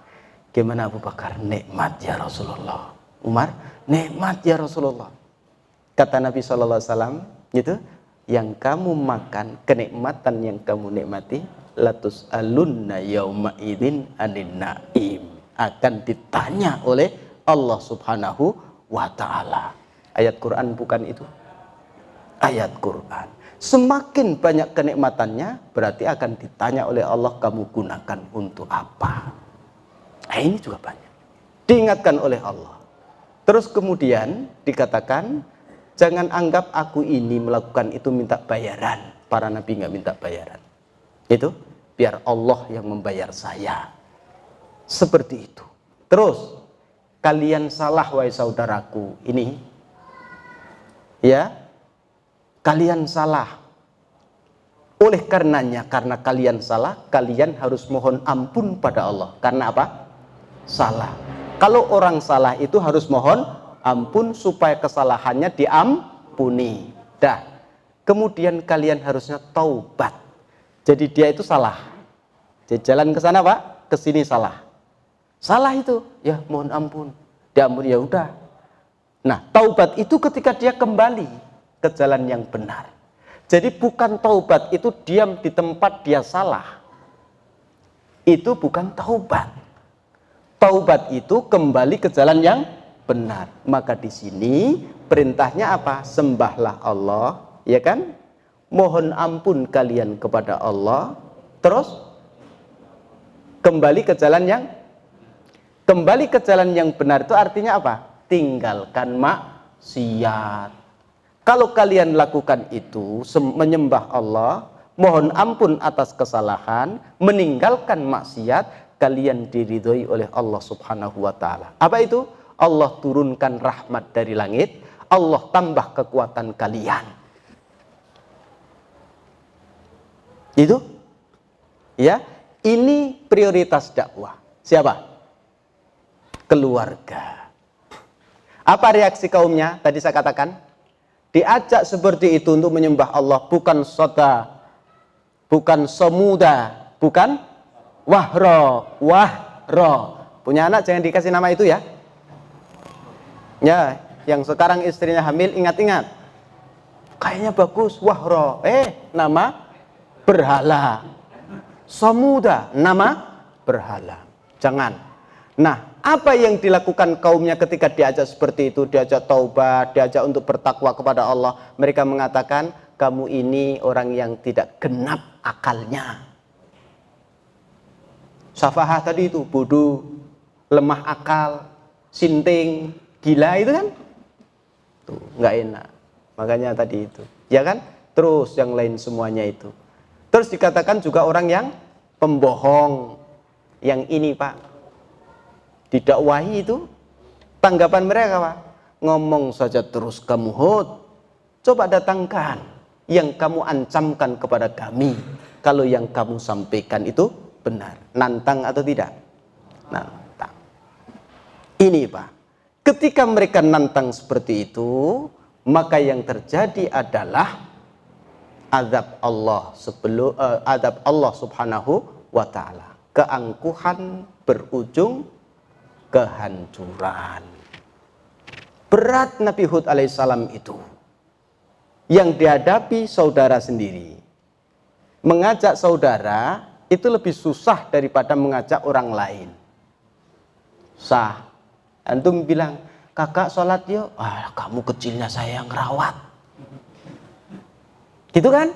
Gimana Abu Bakar? Nikmat ya Rasulullah. Umar, nikmat ya Rasulullah. Kata Nabi SAW, gitu, yang kamu makan, kenikmatan yang kamu nikmati, latus alunna yauma idzin anin naim, akan ditanya oleh Allah Subhanahu wa taala. Ayat Quran bukan itu? Ayat Quran. Semakin banyak kenikmatannya, berarti akan ditanya oleh Allah, kamu gunakan untuk apa? Nah, ini juga banyak diingatkan oleh Allah. Terus kemudian dikatakan, jangan anggap aku ini melakukan itu minta bayaran. Para nabi nggak minta bayaran. Itu biar Allah yang membayar saya. Seperti itu. Terus, kalian salah wahai saudaraku. Ini ya, kalian salah. Oleh karenanya, karena kalian salah, kalian harus mohon ampun pada Allah. Karena apa? Salah. Kalau orang salah itu harus mohon ampun supaya kesalahannya diampuni. Dah. Kemudian kalian harusnya taubat. Jadi dia itu salah. Jadi jalan ke sana Pak, ke sini salah. Salah itu, ya mohon ampun. Diampuni, ya udah. Nah, taubat itu ketika dia kembali ke jalan yang benar. Jadi bukan taubat itu diam di tempat dia salah. Itu bukan taubat. Taubat itu kembali ke jalan yang benar. Maka di sini perintahnya apa? Sembahlah Allah, ya kan? Mohon ampun kalian kepada Allah. Terus kembali ke jalan yang benar itu artinya apa? Tinggalkan maksiat. Kalau kalian lakukan itu, menyembah Allah, mohon ampun atas kesalahan, meninggalkan maksiat, kalian diridhoi oleh Allah Subhanahu wa taala. Apa itu? Allah turunkan rahmat dari langit, Allah tambah kekuatan kalian. Itu ya, ini prioritas dakwah. Siapa? Keluarga. Apa reaksi kaumnya? Tadi saya katakan, diajak seperti itu untuk menyembah Allah, bukan soda, bukan semuda, bukan wahro. Punya anak jangan dikasih nama itu ya. Ya, yang sekarang istrinya hamil, ingat-ingat. Kayaknya bagus, wahro. Nama berhala. Semuda, nama berhala. Jangan. Nah, apa yang dilakukan kaumnya ketika diajak seperti itu, diajak taubat, diajak untuk bertakwa kepada Allah? Mereka mengatakan, kamu ini orang yang tidak genap akalnya. Safahah tadi itu, bodoh, lemah akal, sinting, gila itu kan? Tuh, nggak enak. Makanya tadi itu, ya kan? Terus yang lain semuanya itu. Terus dikatakan juga orang yang pembohong. Yang ini Pak, didakwahi itu, tanggapan mereka apa? Ngomong saja terus kamu Hud. Coba datangkan yang kamu ancamkan kepada kami. Kalau yang kamu sampaikan itu benar. Nantang atau tidak? Nantang. Ini Pak, ketika mereka nantang seperti itu, maka yang terjadi adalah azab Allah Subhanahu wa taala. Keangkuhan berujung kehancuran. Berat Nabi Hud alaihissalam itu, yang dihadapi saudara sendiri. Mengajak saudara itu lebih susah daripada mengajak orang lain. Sah. Antum bilang, kakak sholat yuk. Kamu kecilnya saya yang ngerawat. Gitu kan?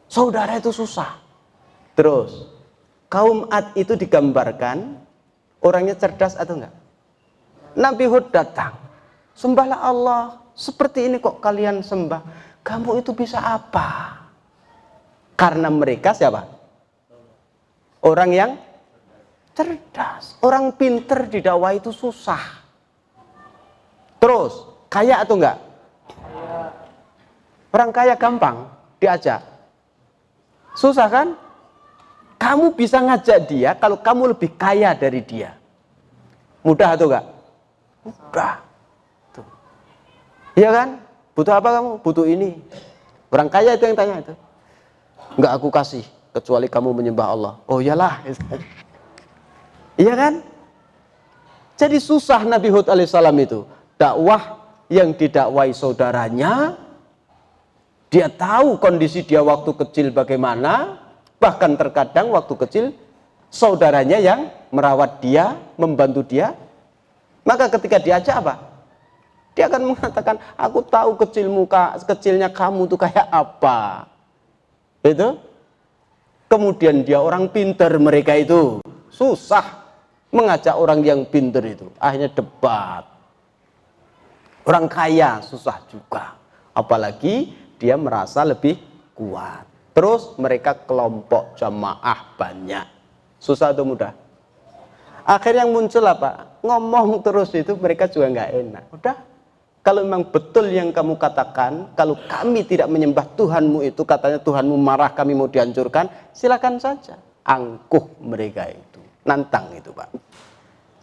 Saudara itu susah. Terus kaum Ad itu digambarkan orangnya cerdas atau enggak? Nabi Hud datang, sembahlah Allah, seperti ini kok kalian sembah. Kamu itu bisa apa? Karena mereka siapa? Orang yang cerdas. Orang pinter didakwah itu susah. Terus, kaya atau enggak? Orang kaya gampang diajak. Susah kan? Kamu bisa ngajak dia kalau kamu lebih kaya dari dia. Mudah atau enggak? Mudah. Tuh. Iya kan? Butuh apa kamu? Butuh ini. Orang kaya itu yang tanya itu. Enggak aku kasih, kecuali kamu menyembah Allah. Oh iyalah. Iya kan? Jadi susah Nabi Hud alaihissalam itu. Dakwah yang didakwai saudaranya Dia tahu kondisi dia waktu kecil bagaimana, bahkan terkadang waktu kecil saudaranya yang merawat dia, membantu dia. Maka ketika diajak apa? Dia akan mengatakan, aku tahu kecilnya kamu tuh kayak apa. Itu. Kemudian dia orang pintar, mereka itu susah mengajak orang yang pintar itu. Akhirnya debat. Orang kaya susah juga. Apalagi dia merasa lebih kuat. Terus mereka kelompok jamaah banyak. Susah atau mudah? Akhirnya yang muncul apa? Ngomong terus itu mereka juga nggak enak. Udah. Kalau memang betul yang kamu katakan, kalau kami tidak menyembah Tuhanmu itu, katanya Tuhanmu marah, kami mau dihancurkan, silakan saja. Angkuh mereka itu. Nantang itu, Pak.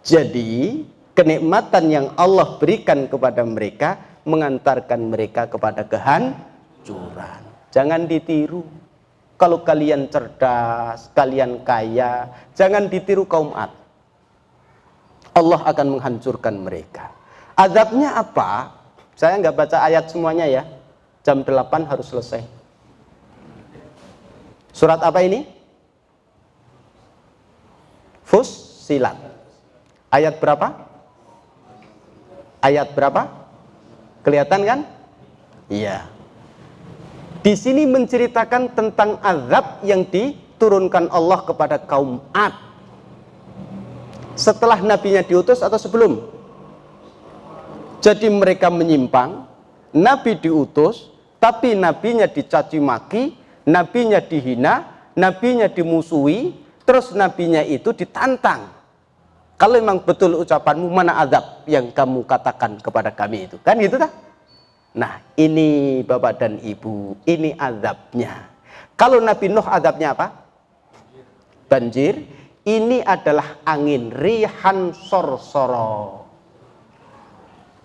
Jadi, kenikmatan yang Allah berikan kepada mereka, mengantarkan mereka kepada kehancuran. Jangan ditiru. Kalau kalian cerdas, kalian kaya, jangan ditiru kaum Ad. Allah akan menghancurkan mereka. Azabnya apa? Saya nggak baca ayat semuanya ya. Jam 8 harus selesai. Surat apa ini? Fussilat. Ayat berapa? Ayat berapa? Kelihatan kan? Iya. Di sini menceritakan tentang azab yang diturunkan Allah kepada kaum Ad. Setelah nabinya diutus atau sebelum? Jadi mereka menyimpang, nabi diutus, tapi nabinya dicaci maki, nabinya dihina, nabinya dimusuhi, terus nabinya itu ditantang. Kalau memang betul ucapanmu, mana azab yang kamu katakan kepada kami itu? Kan gitu tak? Nah, ini Bapak dan Ibu, ini azabnya. Kalau Nabi Nuh azabnya apa? Banjir. Ini adalah angin, rihan sorsoro.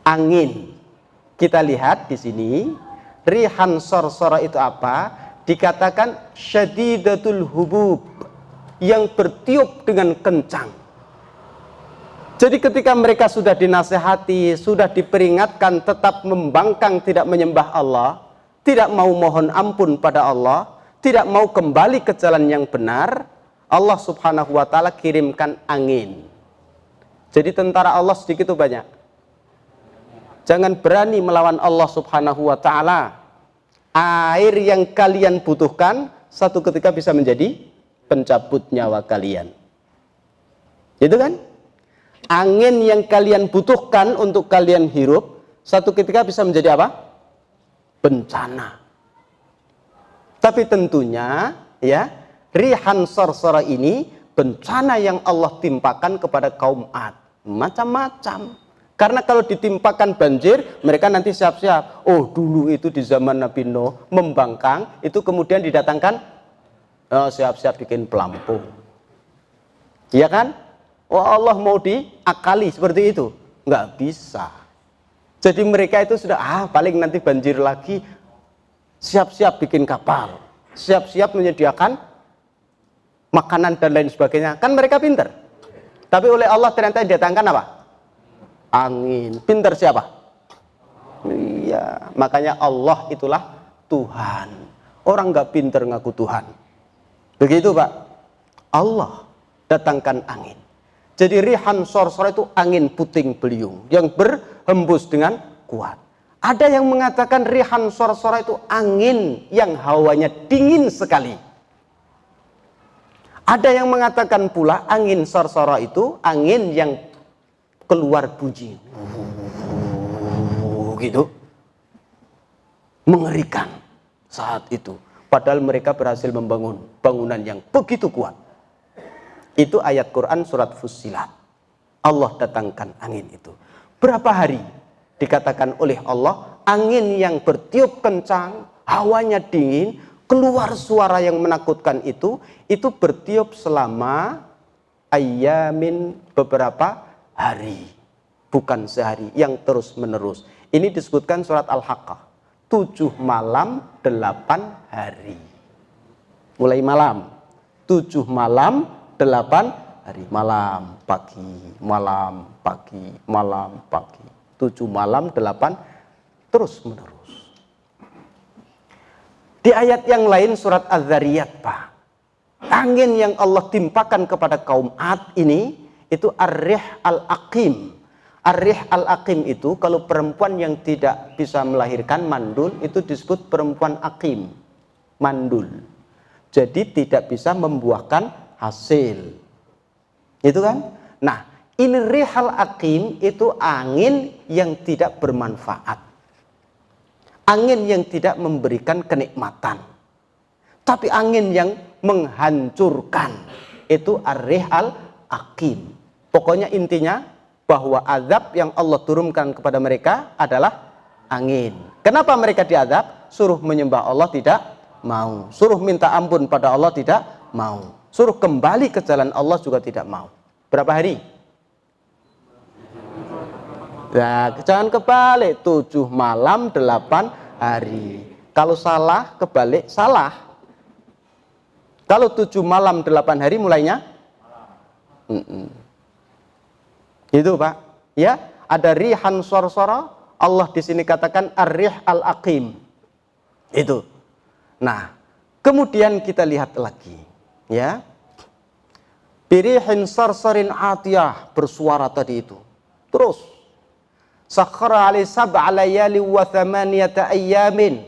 Angin. Kita lihat di sini, rihan sorsoro itu apa? Dikatakan syadidatul hubub, yang bertiup dengan kencang. Jadi ketika mereka sudah dinasehati, sudah diperingatkan tetap membangkang tidak menyembah Allah, tidak mau mohon ampun pada Allah, tidak mau kembali ke jalan yang benar, Allah subhanahu wa ta'ala kirimkan angin. Jadi tentara Allah sedikit itu banyak. Jangan berani melawan Allah subhanahu wa ta'ala. Air yang kalian butuhkan satu ketika bisa menjadi pencabut nyawa kalian. Itu kan? Angin yang kalian butuhkan untuk kalian hirup satu ketika bisa menjadi apa? Bencana. Tapi tentunya ya, rihan sorsora ini bencana yang Allah timpakan kepada kaum Ad. Macam-macam. Karena kalau ditimpakan banjir, mereka nanti siap-siap. Oh, dulu itu di zaman Nabi Nuh membangkang, itu kemudian didatangkan siap-siap bikin pelampung. Iya kan? Oh, Allah mau diakali seperti itu. Nggak bisa. Jadi mereka itu sudah, paling nanti banjir lagi, siap-siap bikin kapal, siap-siap menyediakan makanan dan lain sebagainya. Kan mereka pintar. Tapi oleh Allah ternyata didatangkan apa? Angin. Pintar siapa? Iya. Makanya Allah itulah Tuhan. Orang nggak pintar ngaku Tuhan. Begitu Pak. Allah datangkan angin. Jadi rihan sorsor itu angin puting beliung yang berhembus dengan kuat. Ada yang mengatakan rihan sorsor itu angin yang hawanya dingin sekali. Ada yang mengatakan pula angin sorsor itu angin yang keluar bunyi. Gitu. Mengerikan saat itu. Padahal mereka berhasil membangun bangunan yang begitu kuat. Itu ayat Quran surat Fussilat. Allah datangkan angin itu. Berapa hari dikatakan oleh Allah, angin yang bertiup kencang, hawanya dingin, keluar suara yang menakutkan itu bertiup selama ayamin, beberapa hari. Bukan sehari, yang terus menerus. Ini disebutkan surat Al-Haqqah. 7 malam, 8 hari. Mulai malam. 7 malam, 8 hari. Malam, pagi, malam, pagi, malam, pagi. 7 malam, 8 terus menerus. Di ayat yang lain surat Az-Zariyat, Pak, angin yang Allah timpakan kepada kaum Ad ini itu ar-rih al-aqim. Ar-rih al-aqim itu kalau perempuan yang tidak bisa melahirkan, mandul, itu disebut perempuan aqim, mandul. Jadi tidak bisa membuahkan hasil. Itu kan? Nah, ini rihal aqim itu angin yang tidak bermanfaat. Angin yang tidak memberikan kenikmatan. Tapi angin yang menghancurkan. Itu ar-rihal aqim. Pokoknya intinya bahwa azab yang Allah turunkan kepada mereka adalah angin. Kenapa mereka diazab? Suruh menyembah Allah tidak mau. Suruh minta ampun pada Allah tidak mau. Suruh kembali ke jalan Allah juga tidak mau. Berapa hari? Nah, jangan kebalik, 7 malam 8 hari. Kalau salah kebalik, salah. Kalau 7 malam 8 hari mulainya itu, Pak. Ya, ada rihan sorsoro. Allah di sini katakan ar-rih al-aqim. Itu. Nah, kemudian kita lihat lagi, ya. Birihin sarsarin atiyah, bersuara tadi itu. Terus sakhara alai sab'a layali wa thamaniyata ayyamin.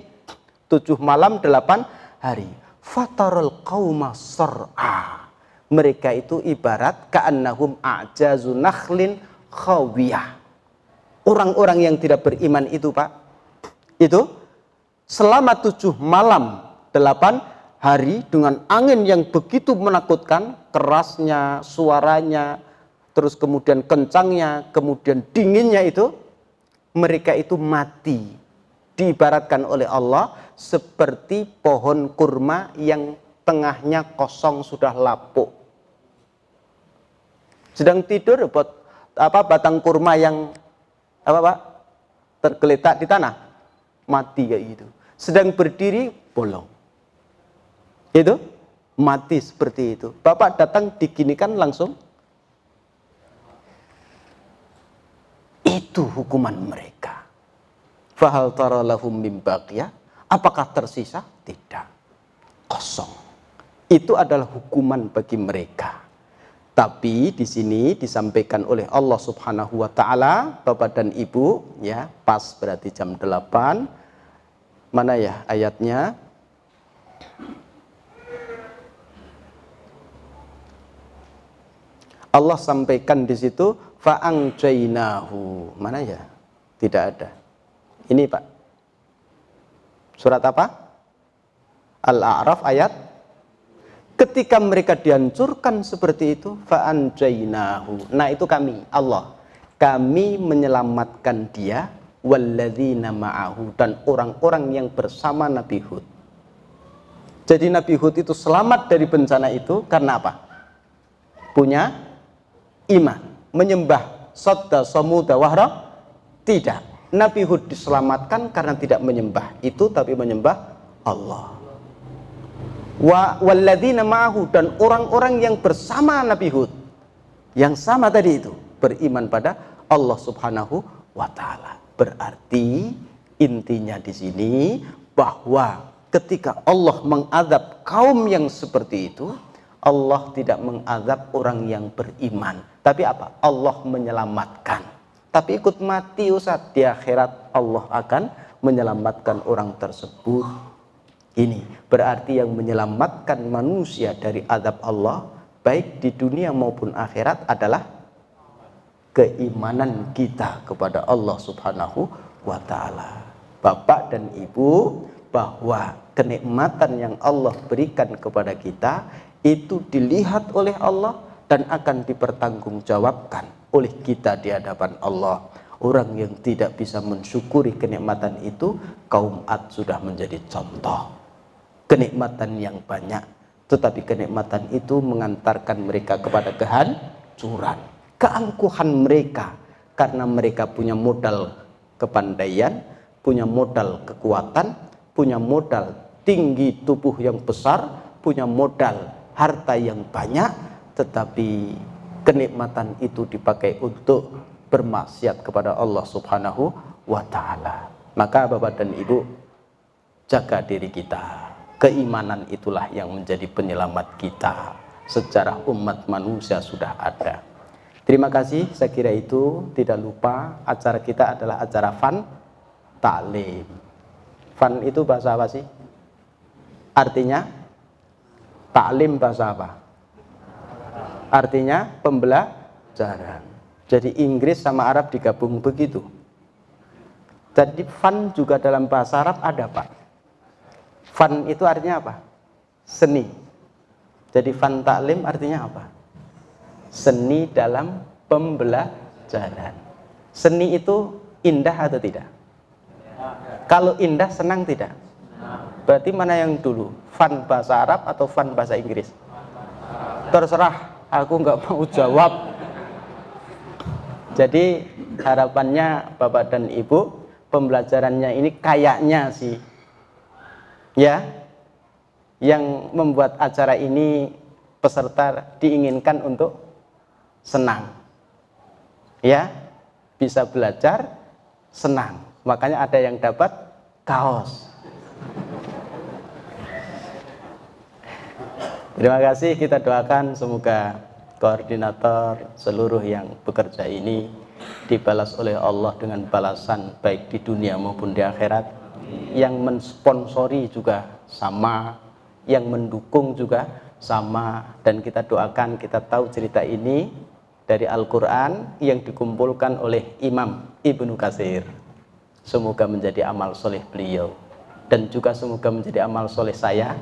7 malam 8 hari. Fatarul qauma sar'a. Mereka itu ibarat ka'annahum a'jazu nakhlin khawiyah. Orang-orang yang tidak beriman itu, Pak, itu selama 7 malam 8 hari dengan angin yang begitu menakutkan, kerasnya, suaranya, terus kemudian kencangnya, kemudian dinginnya itu, mereka itu mati. Diibaratkan oleh Allah seperti pohon kurma yang tengahnya kosong sudah lapuk. Sedang tidur buat batang kurma yang Pak, tergeletak di tanah, mati kayak gitu. Sedang berdiri bolong. Itu mati seperti itu. Bapak datang diginikan langsung. Itu hukuman mereka. Fahal tara lahum mim baqiyah? Apakah tersisa? Tidak. Kosong. Itu adalah hukuman bagi mereka. Tapi di sini disampaikan oleh Allah Subhanahu wa taala, Bapak dan Ibu, ya, pas berarti jam 8. Mana ya ayatnya? Allah sampaikan di situ fa'angjainahu. Mana ya? Tidak ada. Ini, Pak. Surat apa? Al-A'raf ayat. Ketika mereka dihancurkan seperti itu, fa'anjainahu. Nah, itu kami, Allah. Kami menyelamatkan dia, walladzina ma'ahu, dan orang-orang yang bersama Nabi Hud. Jadi Nabi Hud itu selamat dari bencana itu karena apa? Punya iman, menyembah Sadda, Samuda, Wahra? Tidak. Nabi Hud diselamatkan karena tidak menyembah itu, tapi menyembah Allah. Walladzina ma'ahu, dan orang-orang yang bersama Nabi Hud, yang sama tadi itu, beriman pada Allah Subhanahu wa taala. Berarti intinya di sini bahwa ketika Allah mengadab kaum yang seperti itu, Allah tidak mengadab orang yang beriman. Tapi apa? Allah menyelamatkan. Tapi ikut mati, Ustaz, di akhirat Allah akan menyelamatkan orang tersebut. Ini berarti yang menyelamatkan manusia dari azab Allah baik di dunia maupun akhirat adalah keimanan kita kepada Allah Subhanahu wa taala. Bapak dan Ibu, bahwa kenikmatan yang Allah berikan kepada kita itu dilihat oleh Allah dan akan dipertanggungjawabkan oleh kita di hadapan Allah. Orang yang tidak bisa mensyukuri kenikmatan itu, kaum Ad sudah menjadi contoh. Kenikmatan yang banyak, tetapi kenikmatan itu mengantarkan mereka kepada kehancuran, keangkuhan mereka, karena mereka punya modal kepandaian, punya modal kekuatan, punya modal tinggi tubuh yang besar, punya modal harta yang banyak, tetapi kenikmatan itu dipakai untuk bermaksiat kepada Allah Subhanahu wa taala. Maka Bapak dan Ibu, jaga diri kita. Keimanan itulah yang menjadi penyelamat kita. Sejarah umat manusia sudah ada. Terima kasih, saya kira itu. Tidak lupa acara kita adalah acara Fan Ta'lim. Fan itu bahasa apa sih? Artinya taklim bahasa apa? Artinya pembelajaran. Jadi Inggris sama Arab digabung begitu. Jadi fan juga dalam bahasa Arab ada, Pak. Fan itu artinya apa? Seni. Jadi fan taklim artinya apa? Seni dalam pembelajaran. Seni itu indah atau tidak? Kalau indah senang tidak? Berarti mana yang dulu? Fan bahasa Arab atau fan bahasa Inggris? Terserah, aku nggak mau jawab. Jadi harapannya Bapak dan Ibu, pembelajarannya ini kayaknya sih, ya, yang membuat acara ini peserta diinginkan untuk senang, ya, bisa belajar, senang. Makanya ada yang dapat kaos. Terima kasih, kita doakan semoga koordinator seluruh yang bekerja ini dibalas oleh Allah dengan balasan baik di dunia maupun di akhirat. Yang mensponsori juga sama, yang mendukung juga sama. Dan kita doakan, kita tahu cerita ini dari Al-Quran yang dikumpulkan oleh Imam Ibnu Katsir. Semoga menjadi amal soleh beliau, dan juga semoga menjadi amal soleh saya,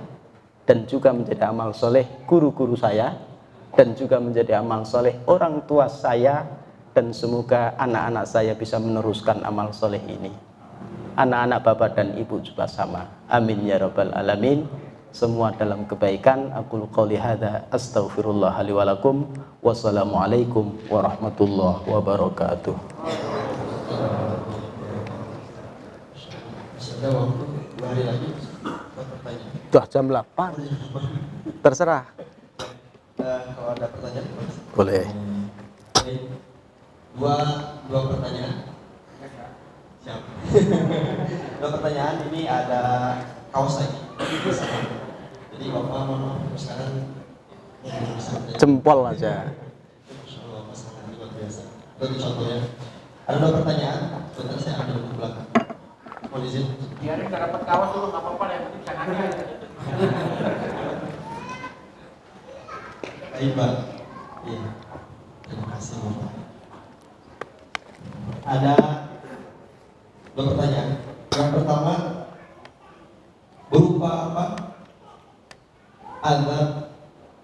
dan juga menjadi amal soleh guru-guru saya, dan juga menjadi amal soleh orang tua saya, dan semoga anak-anak saya bisa meneruskan amal soleh ini. Anak-anak bapak dan ibu juga sama. Amin ya rabbal alamin. Semua dalam kebaikan. Aqulu qouli hadza astaghfirullah li wa lakum. Wassalamualaikum warahmatullahi wabarakatuh.
Ada waktu 2 hari lagi pertanyaan.
Sudah jam 8. Terserah.
Kalau ada pertanyaan
Boleh.
Dua pertanyaan. Siap. Dua pertanyaan, ini ada kaos lagi. Jadi Bapak mohon sekarang
Jempol aja.
Insyaallah pasangan luar biasa. Bagi contohnya ada 2 pertanyaan. Sebentar saya ambil ke belakang. Mohon izin.
Biarin nggak dapat kawan dulu, nggak apa-apa, yang penting jangan aja.
Baik, Pak. Iya. Terima kasih, Bapak. Ada 2 pertanyaan. Yang pertama, berupa apa azab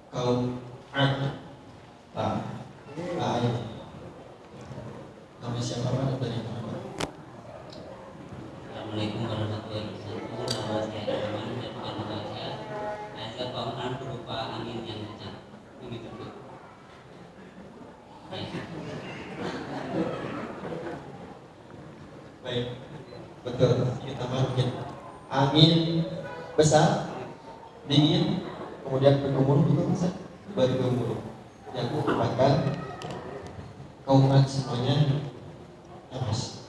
kaum Ad? Nah ini. Nama siapa Pak? Dari mana?
Assalamualaikum warahmatullahi wabarakatuh. Nama saya Rahman dari Malaysia. Azab kaum Ad berupa angin yang kencang. Begitu, Bu.
Baik, betul. Kita mungkin angin besar, dingin, kemudian bergemuruh, betul Mas? Bergemuruh yang menyebabkan kaum Ad semuanya lepas.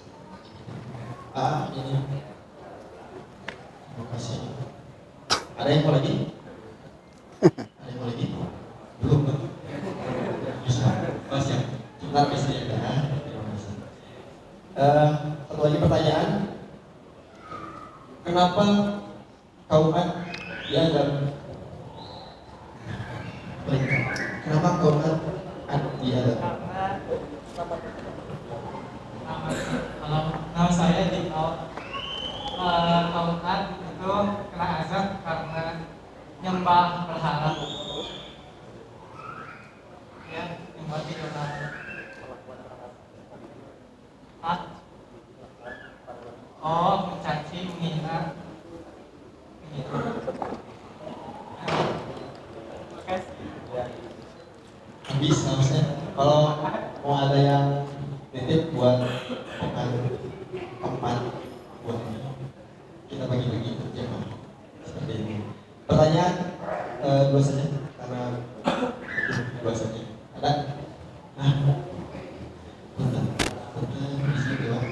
Ini. Terima kasih. Ada yang mau lagi? Ada yang mau lagi? Belum, Pak? Bisa. Mas ya. Sebentar bisa ya. Terima kasih. Satu lagi pertanyaan. Kenapa kaum Ad dianggap baik? Kenapa kaum Ad dianggap?
Kalau nama saya di kaum Ad itu kena azab karena nyembah berhala. Ya, nyembah berhala. Oh, mencaci, menghina, begitu.
Habis harusnya. Kalau mau ada yang titip buat pekan keempat buat ini, kita bagi-bagi jemaah seperti ini. Pertanyaan 2 saja karena 2 saja. Ada? Nah, bentar bisa doang.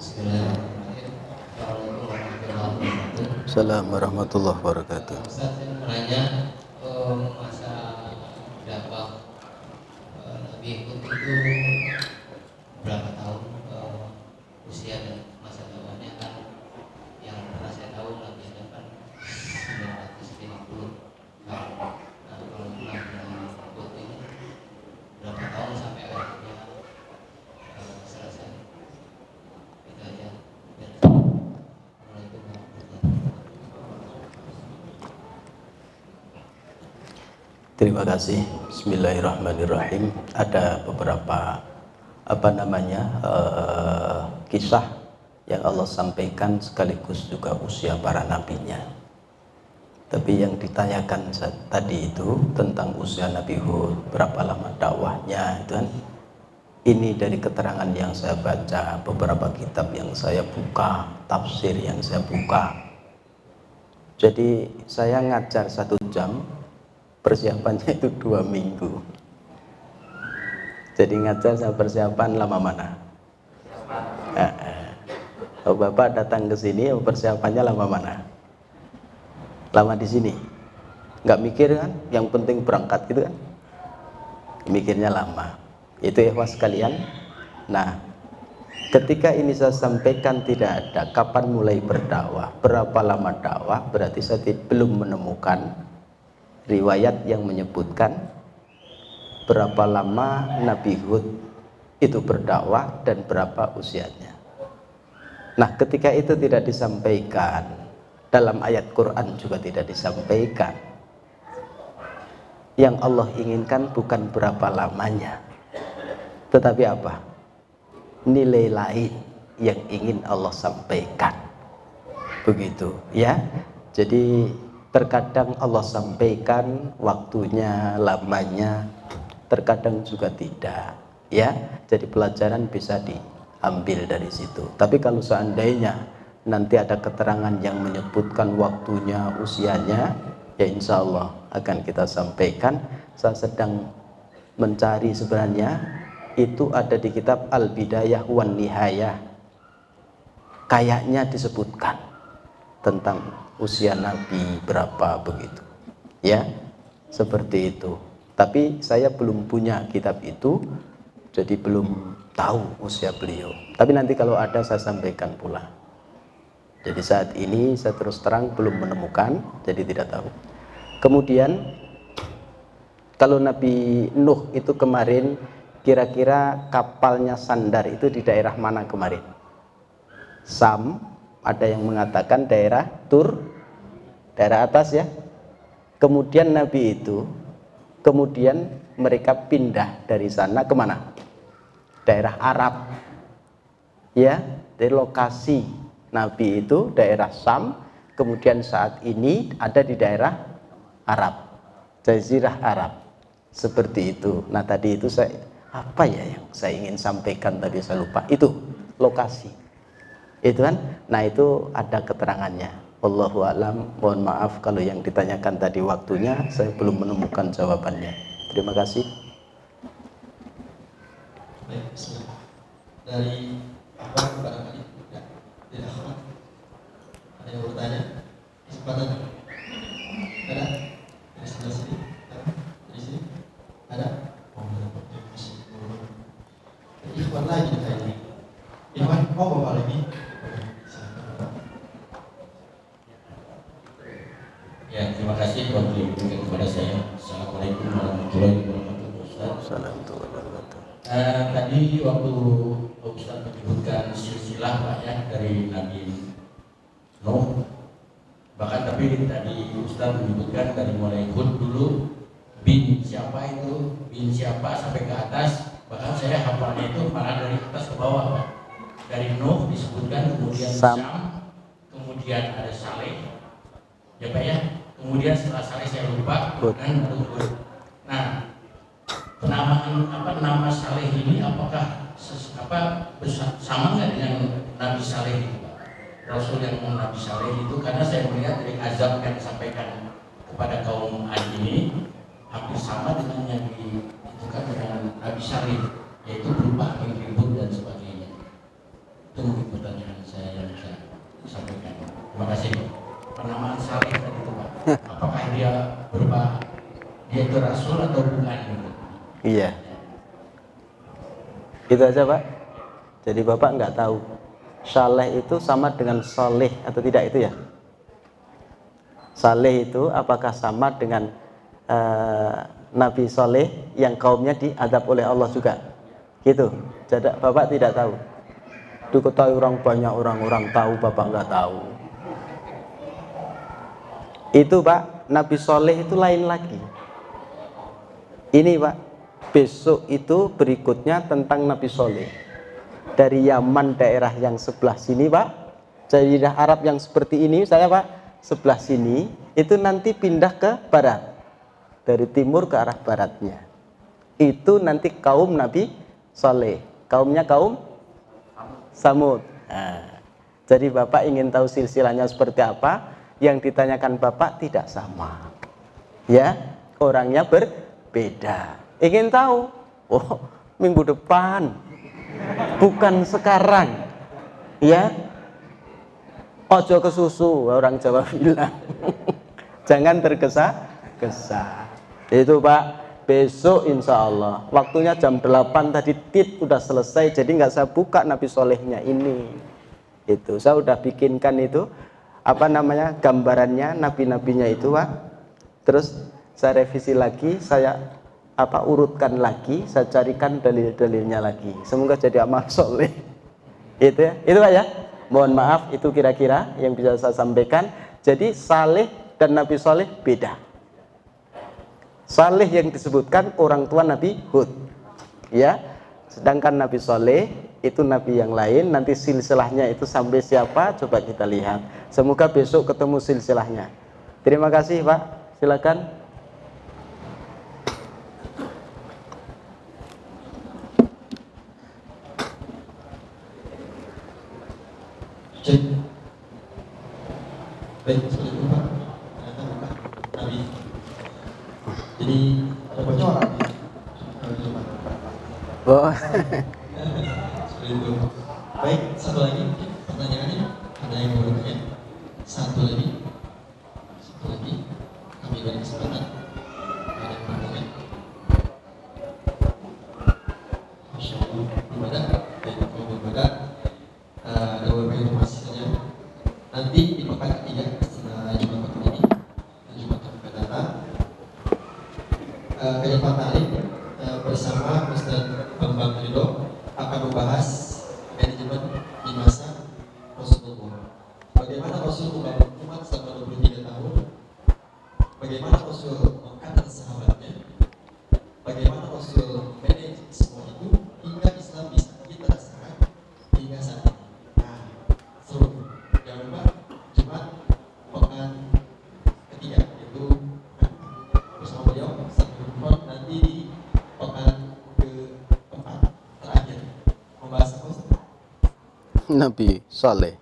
Bismillahirrahmanirrahim.
Assalamualaikum warahmatullahi wabarakatuh.
Ustaz, saya mau nanya masa dakwah Nabi Hud itu berapa tahun usia dan masa dakwahnya? Kan yang pernah saya tahu Nabi Adam kan 950 tahun. Nah, kalau Nabi Hud ini berapa tahun sampai akhirnya selesai? Itu aja. Assalamualaikum warahmatullahi wabarakatuh.
Terima kasih. Bismillahirrahmanirrahim. Ada beberapa kisah yang Allah sampaikan sekaligus juga usia para nabinya. Tapi yang ditanyakan tadi itu tentang usia Nabi Hud, berapa lama dakwahnya itu kan. Ini dari keterangan yang saya baca, beberapa kitab yang saya buka, tafsir yang saya buka. Jadi saya ngajar 1 jam, persiapannya itu 2 minggu. Jadi ngajar saya persiapan lama mana? Kalau Bapak datang ke sini, persiapannya lama mana? Lama di sini. Nggak mikir kan? Yang penting berangkat gitu kan? Mikirnya lama. Itu ya sekalian. Nah, ketika ini saya sampaikan tidak ada kapan mulai berdakwah, berapa lama dakwah, berarti saya belum menemukan riwayat yang menyebutkan berapa lama Nabi Hud itu berdakwah dan berapa usianya. Nah, ketika itu tidak disampaikan, dalam ayat Quran juga tidak disampaikan. Yang Allah inginkan bukan berapa lamanya, tetapi apa? Nilai lain yang ingin Allah sampaikan. Begitu ya. Jadi terkadang Allah sampaikan waktunya, lamanya, terkadang juga tidak ya. Jadi pelajaran bisa diambil dari situ. Tapi kalau seandainya nanti ada keterangan yang menyebutkan waktunya, usianya, ya insya Allah akan kita sampaikan. Saya sedang mencari sebenarnya, itu ada di kitab Al-Bidayah wan Nihayah, kayaknya disebutkan tentang usia Nabi berapa begitu ya, seperti itu. Tapi saya belum punya kitab itu, jadi belum tahu usia beliau. Tapi nanti kalau ada saya sampaikan pula. Jadi saat ini saya terus terang belum menemukan, jadi tidak tahu. Kemudian kalau Nabi Nuh itu kemarin, kira-kira kapalnya sandar itu di daerah mana kemarin? Sam, ada yang mengatakan daerah Tur, daerah atas ya. Kemudian Nabi itu, kemudian mereka pindah dari sana kemana? Daerah Arab ya. Dari lokasi Nabi itu daerah Sam, kemudian saat ini ada di daerah Arab, Jazirah Arab, seperti itu. Nah tadi itu saya, apa ya yang saya ingin sampaikan tadi saya lupa, itu lokasi itu kan. Nah itu ada keterangannya. Wallahu a'lam. Mohon maaf kalau yang ditanyakan tadi waktunya saya belum menemukan jawabannya. Terima kasih.
Baik, bismillah. Dari apa barangkali tidak apa? Ada yang mau bertanya? Kesempatan ada? Dari sebelah sini? Ada? Dari sini? Ada? Oh, ada. Ikhwan lagi kayaknya. Ikhwan, bawa lagi.
Ya, terima kasih telah berikan kepada saya. Assalamualaikum warahmatullahi wabarakatuh.
Assalamualaikum warahmatullahi wabarakatuh.
Tadi waktu Ustaz menyebutkan silsilah Pak ya dari Nabi Nuh, bahkan tapi tadi Ustaz menyebutkan dari mulai Hud dulu, bin siapa itu, bin siapa sampai ke atas, bahkan saya hafalnya itu malah dari atas ke bawah Pak. Dari Nuh disebutkan, kemudian Sam, kemudian ada Saleh, ya Pak ya. Kemudian setelah Saleh saya lupa, dan baru Hud. Nah, penamaan nama Saleh ini apakah sama nggak dengan Nabi Saleh itu Pak? Rasul yang Nabi Saleh itu, karena saya melihat dari azab yang disampaikan kepada kaum Ad ini hampir sama dengan yang diitukan dengan Nabi Saleh, yaitu berupa ribut dan sebagainya. Itu mungkin pertanyaan saya yang bisa sampaikan. Terima kasih Pak. dia itu rasul atau bukan?
Iya. Itu aja Pak. Jadi Bapak nggak tahu saleh itu sama dengan soleh atau tidak itu ya? Saleh itu apakah sama dengan Nabi Soleh yang kaumnya diadab oleh Allah juga? Gitu. Jadi Bapak tidak tahu. Diketahui orang banyak, orang tahu, Bapak nggak tahu. Itu Pak, Nabi Soleh itu lain lagi. Ini Pak, besok itu berikutnya tentang Nabi Soleh. Dari Yaman daerah yang sebelah sini Pak, dari daerah Arab yang seperti ini saya Pak, sebelah sini itu nanti pindah ke barat. Dari timur ke arah baratnya. Itu nanti kaum Nabi Soleh. Kaumnya kaum Samud. Nah, jadi Bapak ingin tahu silsilahnya seperti apa? Yang ditanyakan Bapak tidak sama. Ya, orangnya berbeda. Ingin tahu? Oh, minggu depan. Bukan sekarang. Ya. Ojo kesusu, orang Jawa bilang. Jangan tergesa-gesa. Itu Pak, besok insya Allah. Waktunya jam 8 tadi tit udah selesai. Jadi nggak saya buka Nabi Solehnya ini. Itu saya udah bikinkan itu gambarannya nabi-nabinya itu Pak. Terus saya revisi lagi, saya urutkan lagi, saya carikan dalil-dalilnya lagi. Semoga jadi amal soleh. Itu ya, itu Pak ya. Mohon maaf, itu kira-kira yang bisa saya sampaikan. Jadi saleh dan Nabi Soleh beda. Saleh yang disebutkan orang tua Nabi Hud, ya. Sedangkan Nabi Soleh itu nabi yang lain. Nanti silsilahnya itu sampai siapa? Coba kita lihat. Semoga besok ketemu silsilahnya. Terima kasih Pak. Silakan.
Cek. Baik, seperti itu Pak. Ternyata bukan Nabi. Jadi ada bocoran ya.
Oh.
Seperti itu. Baik, satu lagi pertanyaannya. Ada yang mau bertanya? Satu lagi. Kami beri kesempatan. Ada yang mau bertanya? Masya Allah. Belum ada. Baik, kalau belum ada. Ada beberapa informasi saja. Nanti di pekan ketiga setelah Jumat pekan ini, Jumat pekan datang, Kajian Ta'lim bersama Ustaz Bambang Ridho akan membahas manajemen di masa Rasulullah. Bagaimana Rasul membangun umat selama 23 tahun? Bagaimana Rasul mengangkat sahabatnya? Bagaimana Rasul manage semua itu hingga Islam bisa kita rasakan hingga saat ini. Nah, seru. Jangan lupa Jumat pekan ketiga yaitu bersama beliau sampai nanti di pekan keempat terakhir membahas apa?
Nabi Saleh.